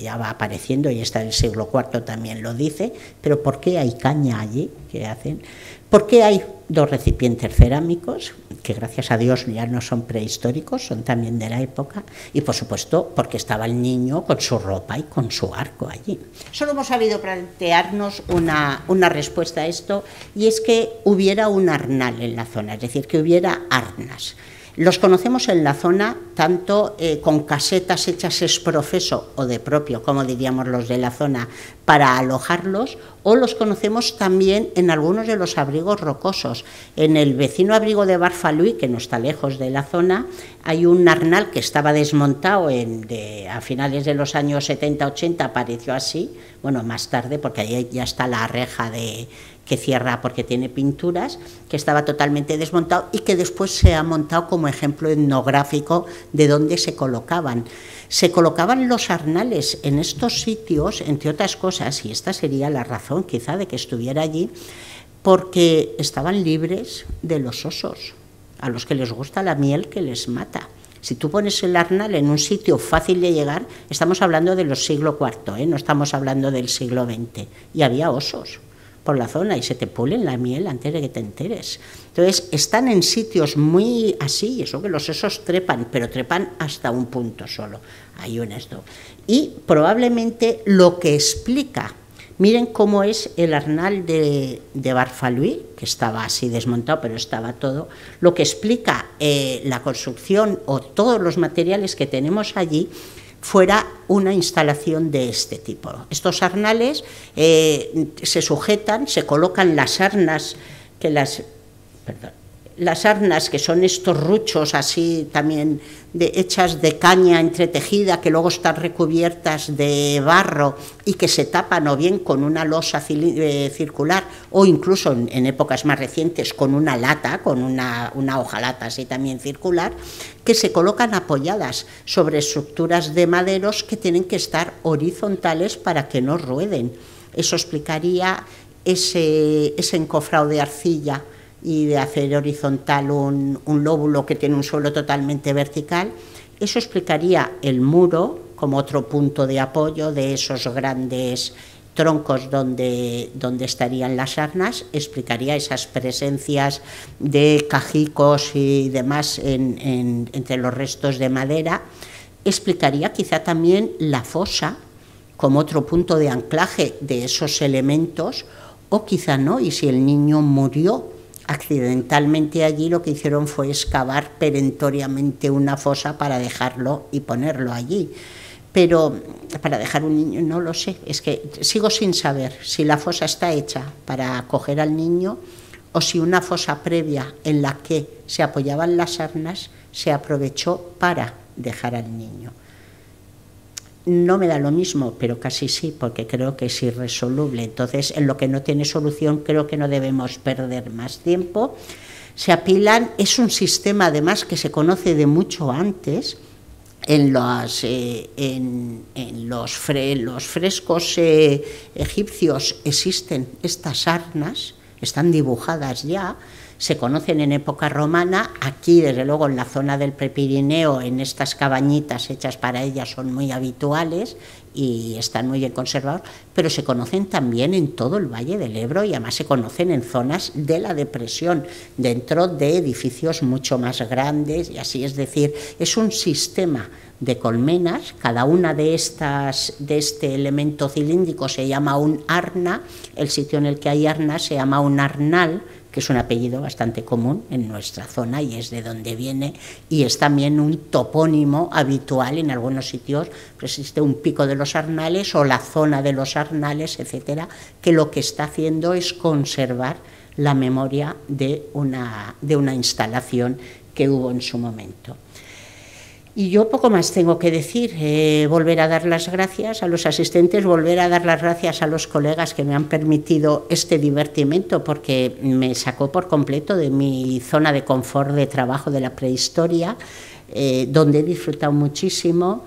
ya va apareciendo, y está en el siglo IV también lo dice. Pero ¿por qué hay caña allí? ¿Qué hacen? ¿Por qué hay dos recipientes cerámicos, que gracias a Dios ya no son prehistóricos, son también de la época? Y por supuesto porque estaba el niño con su ropa y con su arco allí. Solo hemos sabido plantearnos una respuesta a esto, y es que hubiera un arnal en la zona, es decir, que hubiera arnas. Los conocemos en la zona tanto con casetas hechas ex professo o de propio, como diríamos los de la zona, para alojarlos, o los conocemos también en algunos de los abrigos rocosos. En el vecino abrigo de Barfalui, que no está lejos de la zona, hay un arnal que estaba desmontado a finales de los años 70-80, apareció así, bueno, más tarde, porque ahí ya está la reja que cierra porque tiene pinturas, que estaba totalmente desmontado y que después se ha montado como ejemplo etnográfico de dónde se colocaban. Se colocaban los arnales en estos sitios, entre otras cosas, y esta sería la razón quizá de que estuviera allí, porque estaban libres de los osos, a los que les gusta la miel que les mata. Si tú pones el arnal en un sitio fácil de llegar, estamos hablando de los siglo IV, no estamos hablando del siglo XX, y había osos por la zona y se te pulen la miel antes de que te enteres. Entonces están en sitios muy así, eso que los osos trepan, pero trepan hasta un punto solo, hay un esto. Y probablemente lo que explica, miren cómo es el arnal de Barfalui, que estaba así desmontado, pero estaba todo, lo que explica la construcción o todos los materiales que tenemos allí, fuera una instalación de este tipo. Estos arnales se sujetan, se colocan las arnas, las arnas, que son estos ruchos así también hechas de caña entretejida, que luego están recubiertas de barro y que se tapan o bien con una losa circular, o incluso en épocas más recientes con una lata, con una hojalata así también circular, que se colocan apoyadas sobre estructuras de maderos que tienen que estar horizontales para que no rueden. Eso explicaría ese encofrado de arcilla y de hacer horizontal un lóbulo que tiene un suelo totalmente vertical. Eso explicaría el muro como otro punto de apoyo de esos grandes troncos donde estarían las arnas, explicaría esas presencias de cajicos y demás entre los restos de madera, explicaría quizá también la fosa como otro punto de anclaje de esos elementos, o quizá no, y si el niño murió accidentalmente allí, lo que hicieron fue excavar perentoriamente una fosa para dejarlo y ponerlo allí. Pero para dejar un niño no lo sé, es que sigo sin saber si la fosa está hecha para acoger al niño o si una fosa previa en la que se apoyaban las sarnas se aprovechó para dejar al niño. No me da lo mismo, pero casi sí, porque creo que es irresoluble. Entonces, en lo que no tiene solución, creo que no debemos perder más tiempo. Se apilan, es un sistema además que se conoce de mucho antes. En los frescos egipcios existen estas sarnas, están dibujadas ya, se conocen en época romana. Aquí, desde luego, en la zona del Prepirineo, en estas cabañitas hechas para ellas son muy habituales y están muy bien conservados, pero se conocen también en todo el Valle del Ebro y además se conocen en zonas de la depresión, dentro de edificios mucho más grandes y así, es decir, es un sistema de colmenas. Cada una de este elemento cilíndrico se llama un arna, el sitio en el que hay arnas se llama un arnal, que es un apellido bastante común en nuestra zona y es de donde viene, y es también un topónimo habitual en algunos sitios. Pues existe un pico de los Arnales o la zona de los Arnales, etcétera, que lo que está haciendo es conservar la memoria de una instalación que hubo en su momento. Y yo poco más tengo que decir, volver a dar las gracias a los asistentes, volver a dar las gracias a los colegas que me han permitido este divertimento, porque me sacó por completo de mi zona de confort de trabajo de la prehistoria, donde he disfrutado muchísimo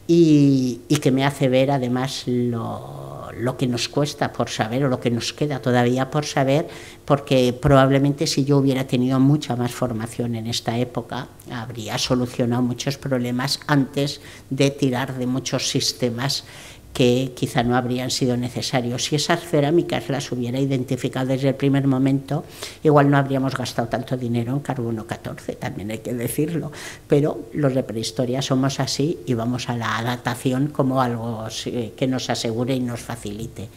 y que me hace ver además lo que nos cuesta por saber o lo que nos queda todavía por saber, porque probablemente si yo hubiera tenido mucha más formación en esta época habría solucionado muchos problemas antes de tirar de muchos sistemas que quizá no habrían sido necesarios. Si esas cerámicas las hubiera identificado desde el primer momento, igual no habríamos gastado tanto dinero en carbono 14, también hay que decirlo, pero los de prehistoria somos así y vamos a la datación como algo que nos asegure y nos facilite.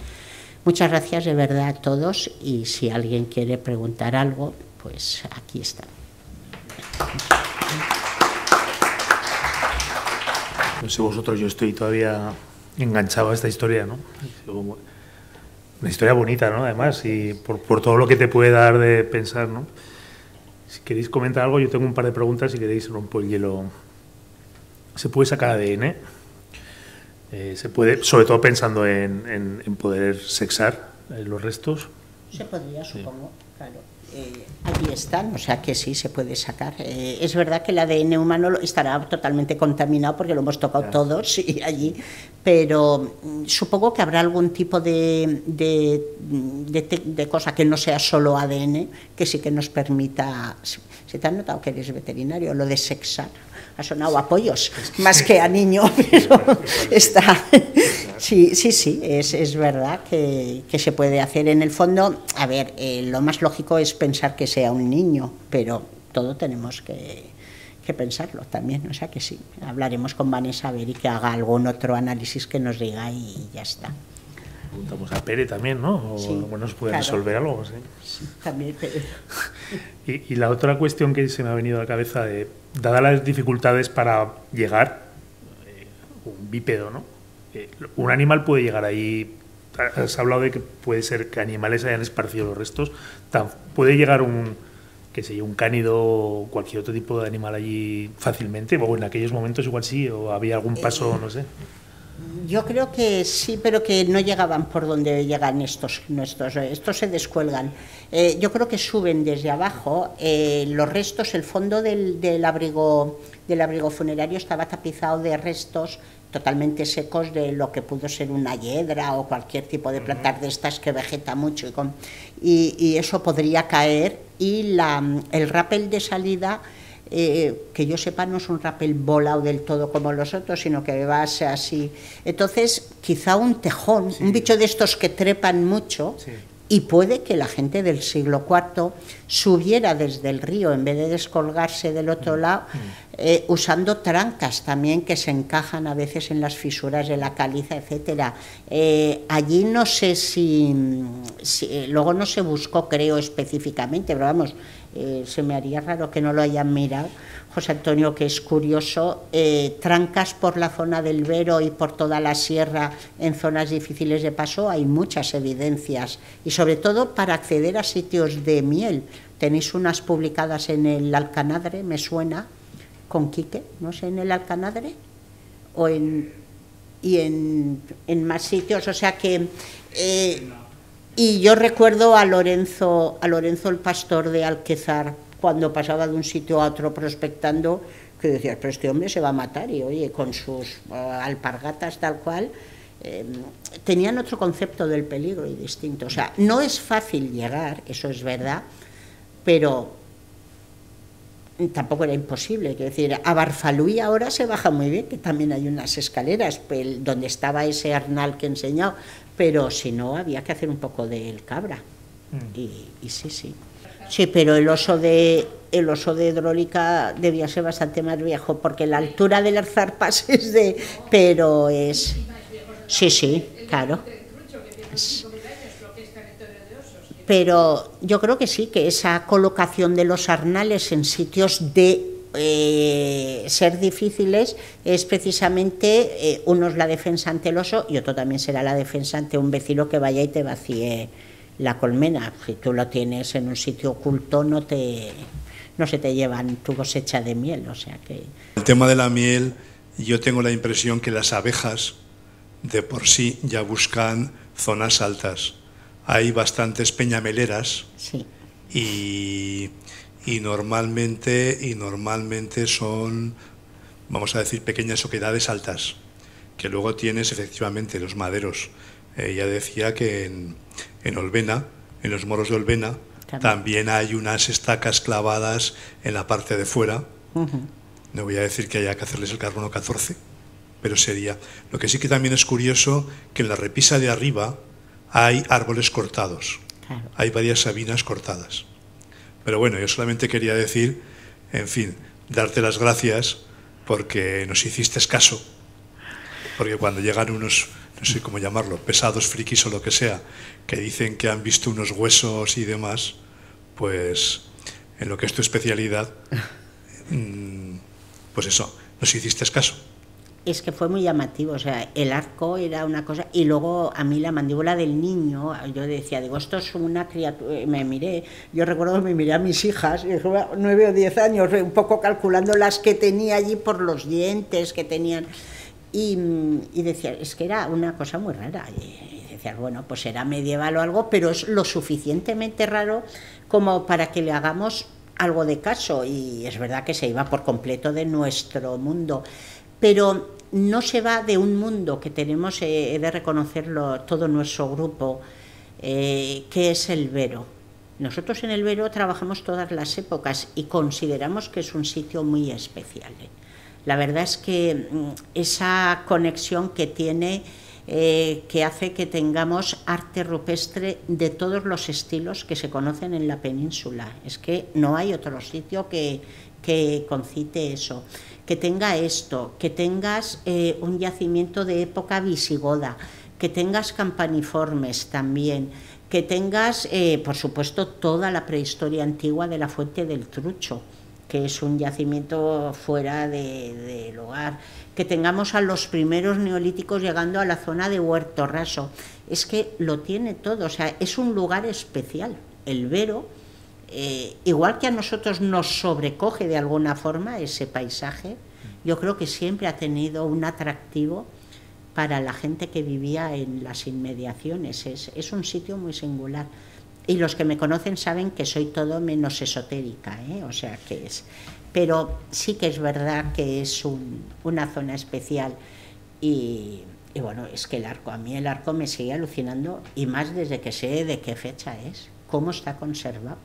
Muchas gracias de verdad a todos, y si alguien quiere preguntar algo, pues aquí está. No sé vosotros, yo estoy todavía enganchado a esta historia, ¿no? Una historia bonita, ¿no? Además, y por todo lo que te puede dar de pensar, ¿no? Si queréis comentar algo, yo tengo un par de preguntas, si queréis rompo el hielo. ¿Se puede sacar ADN? ¿Se puede, sobre todo pensando en poder sexar los restos? Se podría, supongo, sí. Claro. Allí están, o sea que sí se puede sacar. Es verdad que el ADN humano estará totalmente contaminado porque lo hemos tocado todos y allí, pero supongo que habrá algún tipo de cosa que no sea solo ADN, que sí que nos permita. Se te ha notado que eres veterinario, lo de sexar. Ha sonado a pollos, más que a niño, pero está. Sí, es verdad que se puede hacer. En el fondo, a ver, lo más lógico es pensar que sea un niño, pero todo tenemos que pensarlo también. O sea que sí, hablaremos con Vanessa a ver y que haga algún otro análisis que nos diga y ya está. Preguntamos a Pere también, ¿no? O sí, bueno, nos puede resolver algo. ¿Sí? Sí, también Pere. Y la otra cuestión que se me ha venido a la cabeza, dadas las dificultades para llegar, un bípedo, ¿no? Un animal puede llegar ahí. Has hablado de que puede ser que animales hayan esparcido los restos. Puede llegar un cánido o cualquier otro tipo de animal allí fácilmente. O en aquellos momentos igual sí, o había algún paso, no sé. Yo creo que sí, pero que no llegaban por donde llegan estos se descuelgan. Yo creo que suben desde abajo. Los restos, el fondo del abrigo funerario estaba tapizado de restos totalmente secos de lo que pudo ser una hiedra o cualquier tipo de planta de estas que vegeta mucho y eso podría caer, y el rappel de salida, que yo sepa, no es un rappel volado del todo como los otros, sino que va así. Entonces, quizá un tejón, sí, un bicho de estos que trepan mucho, sí, y puede que la gente del siglo IV subiera desde el río en vez de descolgarse del otro lado, usando trancas también que se encajan a veces en las fisuras de la caliza, etcétera. Allí no sé si luego no se buscó, creo, específicamente, pero vamos, se me haría raro que no lo hayan mirado, José Antonio, que es curioso, trancas por la zona del Vero y por toda la sierra en zonas difíciles de paso, hay muchas evidencias, y sobre todo para acceder a sitios de miel. Tenéis unas publicadas en el Alcanadre, me suena, con Quique, no sé, en el Alcanadre, y en más sitios, o sea que... y yo recuerdo a Lorenzo el pastor de Alquezar, cuando pasaba de un sitio a otro prospectando, que decía, pero este hombre se va a matar, y oye, con sus alpargatas tal cual, tenían otro concepto del peligro y distinto. O sea, no es fácil llegar, eso es verdad, pero tampoco era imposible. Quiero decir, a Barfalui ahora se baja muy bien, que también hay unas escaleras, donde estaba ese Arnal que he enseñado, pero si no, había que hacer un poco del cabra. Y sí, sí. Sí, pero el oso de Hidrólica debía ser bastante más viejo, porque la altura de las zarpas es de... pero es... Sí, sí, claro. Pero yo creo que sí, que esa colocación de los arnales en sitios de ser difíciles es precisamente, uno es la defensa ante el oso y otro también será la defensa ante un vecino que vaya y te vacíe la colmena. Si tú lo tienes en un sitio oculto, no se te llevan tu cosecha de miel, o sea que... El tema de la miel, yo tengo la impresión que las abejas de por sí ya buscan zonas altas. Hay bastantes peñameleras, sí. y normalmente son, vamos a decir, pequeñas oquedades altas, que luego tienes efectivamente los maderos. Ya decía que en Olvena, en los moros de Olvena, también hay unas estacas clavadas en la parte de fuera. No voy a decir que haya que hacerles el carbono 14, pero sería. Lo que sí que también es curioso, que en la repisa de arriba hay árboles cortados, hay varias sabinas cortadas. Pero bueno, yo solamente quería decir, en fin, darte las gracias porque nos hiciste caso, porque cuando llegan unos, no sé cómo llamarlo, pesados frikis o lo que sea, que dicen que han visto unos huesos y demás, pues en lo que es tu especialidad, pues eso, nos hiciste caso. Es que fue muy llamativo, o sea, el arco era una cosa, y luego a mí la mandíbula del niño, yo decía, digo, esto es una criatura, me miré, yo recuerdo que me miré a mis hijas, 9 o 10 años, un poco calculando las que tenía allí por los dientes que tenían, y decía, es que era una cosa muy rara, y decía, bueno, pues era medieval o algo, pero es lo suficientemente raro como para que le hagamos algo de caso, y es verdad que se iba por completo de nuestro mundo, pero no se va de un mundo que tenemos, he de reconocerlo, todo nuestro grupo, que es el Vero. Nosotros en el Vero trabajamos todas las épocas y consideramos que es un sitio muy especial. La verdad es que esa conexión que tiene, que hace que tengamos arte rupestre de todos los estilos que se conocen en la península. Es que no hay otro sitio que concite eso. Que tenga esto, que tengas un yacimiento de época visigoda, que tengas campaniformes también, que tengas, por supuesto, toda la prehistoria antigua de la Fuente del Trucho, que es un yacimiento fuera de lugar, que tengamos a los primeros neolíticos llegando a la zona de Huerto Raso. Es que lo tiene todo, o sea, es un lugar especial. El Vero, igual que a nosotros nos sobrecoge de alguna forma ese paisaje, yo creo que siempre ha tenido un atractivo para la gente que vivía en las inmediaciones. Es un sitio muy singular. Y los que me conocen saben que soy todo menos esotérica, o sea que es. Pero sí que es verdad que es una zona especial. Y bueno, es que a mí el arco me sigue alucinando, y más desde que sé de qué fecha es, cómo está conservado.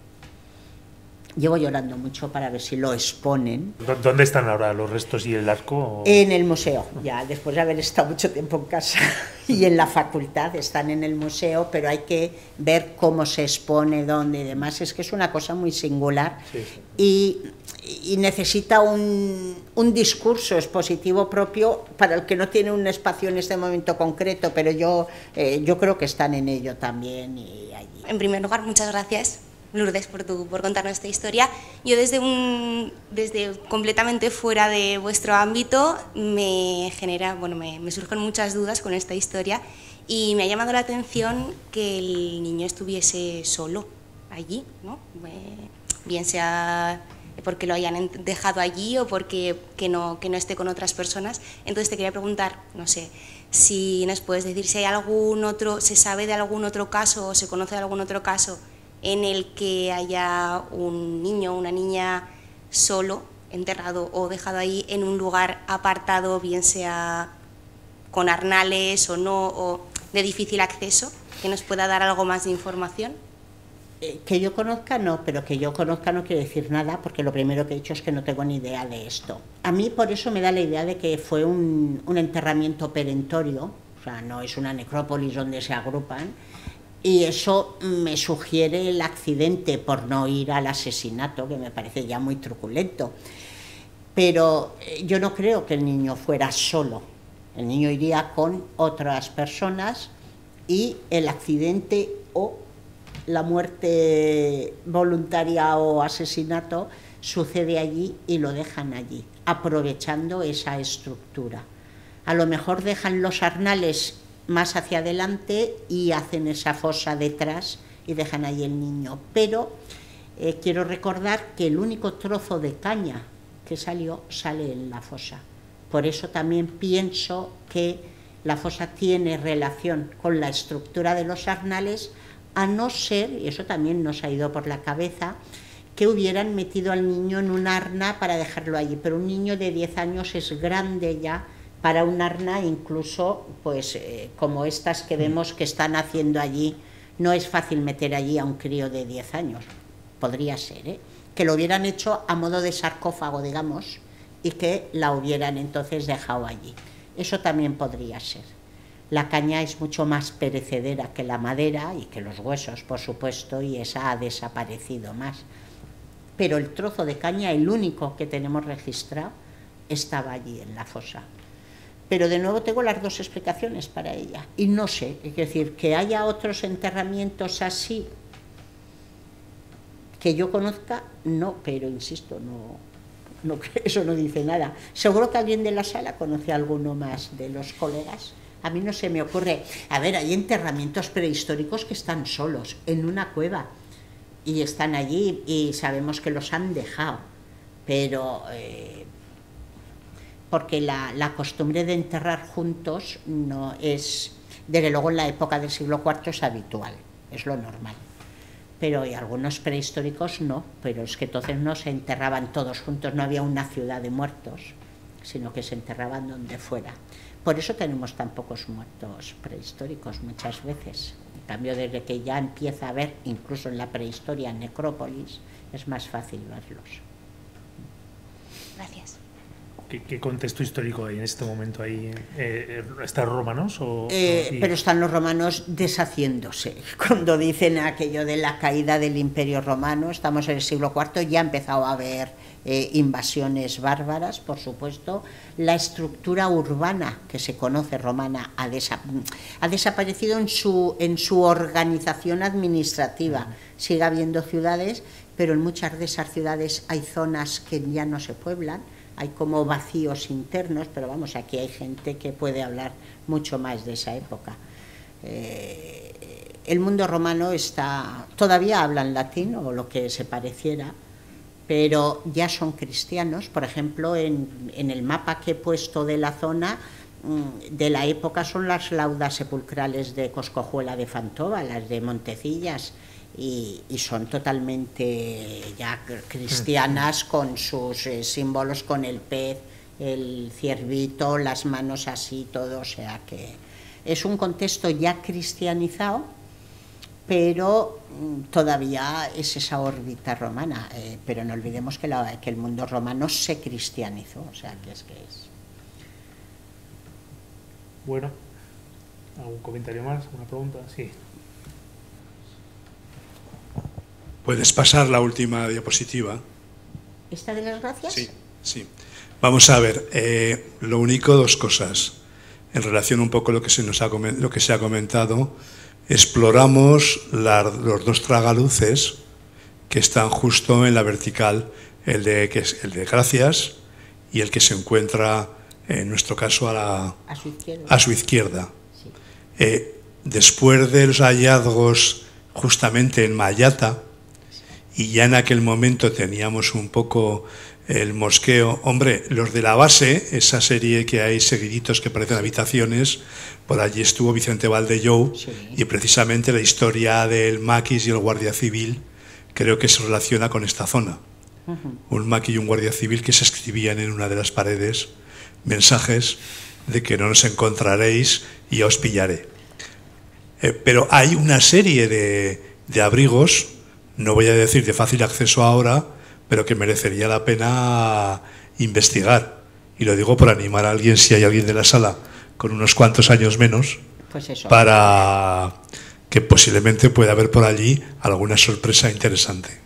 Llevo llorando mucho para ver si lo exponen. ¿Dónde están ahora los restos y el arco? En el museo, ya después de haber estado mucho tiempo en casa y en la facultad, están en el museo, pero hay que ver cómo se expone, dónde y demás. Es que es una cosa muy singular, sí, sí. Y necesita un discurso expositivo propio para el que no tiene un espacio en este momento concreto, pero yo creo que están en ello también. Y allí. En primer lugar, muchas gracias, Lourdes, por contarnos esta historia. Yo desde completamente fuera de vuestro ámbito me surgen muchas dudas con esta historia y me ha llamado la atención que el niño estuviese solo allí, ¿no? Bien sea porque lo hayan dejado allí o porque que no esté con otras personas. Entonces te quería preguntar, no sé, si nos puedes decir si hay se sabe de algún otro caso o se conoce de algún otro caso en el que haya un niño o una niña solo, enterrado o dejado ahí en un lugar apartado, bien sea con arnales o no, o de difícil acceso, que nos pueda dar algo más de información. Que yo conozca no, pero que yo conozca no quiere decir nada, porque lo primero que he dicho es que no tengo ni idea de esto. A mí por eso me da la idea de que fue un enterramiento perentorio, o sea, no es una necrópolis donde se agrupan, y eso me sugiere el accidente por no ir al asesinato, que me parece ya muy truculento. Pero yo no creo que el niño fuera solo, el niño iría con otras personas y el accidente o la muerte voluntaria o asesinato sucede allí y lo dejan allí, aprovechando esa estructura. A lo mejor dejan los arnales más hacia adelante y hacen esa fosa detrás y dejan ahí el niño. Pero quiero recordar que el único trozo de caña que sale en la fosa. Por eso también pienso que la fosa tiene relación con la estructura de los arnales, a no ser, y eso también nos ha ido por la cabeza, que hubieran metido al niño en un arna para dejarlo allí. Pero un niño de 10 años es grande ya para un arna, incluso pues como estas que vemos que están haciendo allí. No es fácil meter allí a un crío de 10 años, podría ser, que lo hubieran hecho a modo de sarcófago, digamos, y que la hubieran entonces dejado allí. Eso también podría ser. La caña es mucho más perecedera que la madera y que los huesos, por supuesto, y esa ha desaparecido más. Pero el trozo de caña, el único que tenemos registrado, estaba allí en la fosa. Pero de nuevo tengo las dos explicaciones para ella. Y no sé, es decir, que haya otros enterramientos así que yo conozca, no, pero insisto, no, eso no dice nada. Seguro que alguien de la sala conoce alguno más de los colegas. A mí no se me ocurre. A ver, hay enterramientos prehistóricos que están solos, en una cueva, y están allí y sabemos que los han dejado, pero porque la costumbre de enterrar juntos no es, desde luego en la época del siglo IV es habitual, es lo normal. Pero hay algunos prehistóricos no, pero es que entonces no se enterraban todos juntos, no había una ciudad de muertos, sino que se enterraban donde fuera. Por eso tenemos tan pocos muertos prehistóricos muchas veces. En cambio, desde que ya empieza a haber, incluso en la prehistoria, necrópolis, es más fácil verlos. Gracias. ¿Qué contexto histórico hay en este momento ahí? ¿Están los romanos? Pero están los romanos deshaciéndose. Cuando dicen aquello de la caída del Imperio Romano, estamos en el siglo IV, ya ha empezado a haber invasiones bárbaras, por supuesto. La estructura urbana que se conoce romana ha desaparecido en su organización administrativa. Sigue habiendo ciudades, pero en muchas de esas ciudades hay zonas que ya no se pueblan. Hay como vacíos internos, pero vamos, aquí hay gente que puede hablar mucho más de esa época. El mundo romano todavía hablan latín o lo que se pareciera, pero ya son cristianos. Por ejemplo, en el mapa que he puesto de la zona de la época son las laudas sepulcrales de Coscojuela de Fantova, las de Montecillas, y son totalmente ya cristianas, con sus símbolos, con el pez, el ciervito, las manos así, todo. O sea que es un contexto ya cristianizado, pero todavía es esa órbita romana, pero no olvidemos que el mundo romano se cristianizó, o sea, que es. Bueno, ¿algún comentario más? ¿Una pregunta? Sí. ¿Puedes pasar la última diapositiva? ¿Esta de las gracias? Sí, sí. Vamos a ver, lo único, dos cosas. En relación un poco a lo que se ha comentado, exploramos los dos tragaluces que están justo en la vertical, el de gracias y el que se encuentra, en nuestro caso, a su izquierda. Sí. Después de los hallazgos justamente en Mayata, y ya en aquel momento teníamos un poco el mosqueo. Hombre, los de la base, esa serie que hay seguiditos que parecen habitaciones, por allí estuvo Vicente Valdellou, sí. Y precisamente la historia del maquis y el guardia civil creo que se relaciona con esta zona. Un maquis y un guardia civil que se escribían en una de las paredes mensajes de que no nos encontraréis y ya os pillaré. Pero hay una serie de abrigos, no voy a decir de fácil acceso ahora, pero que merecería la pena investigar. Y lo digo por animar a alguien, si hay alguien de la sala con unos cuantos años menos, pues eso, para que posiblemente pueda haber por allí alguna sorpresa interesante.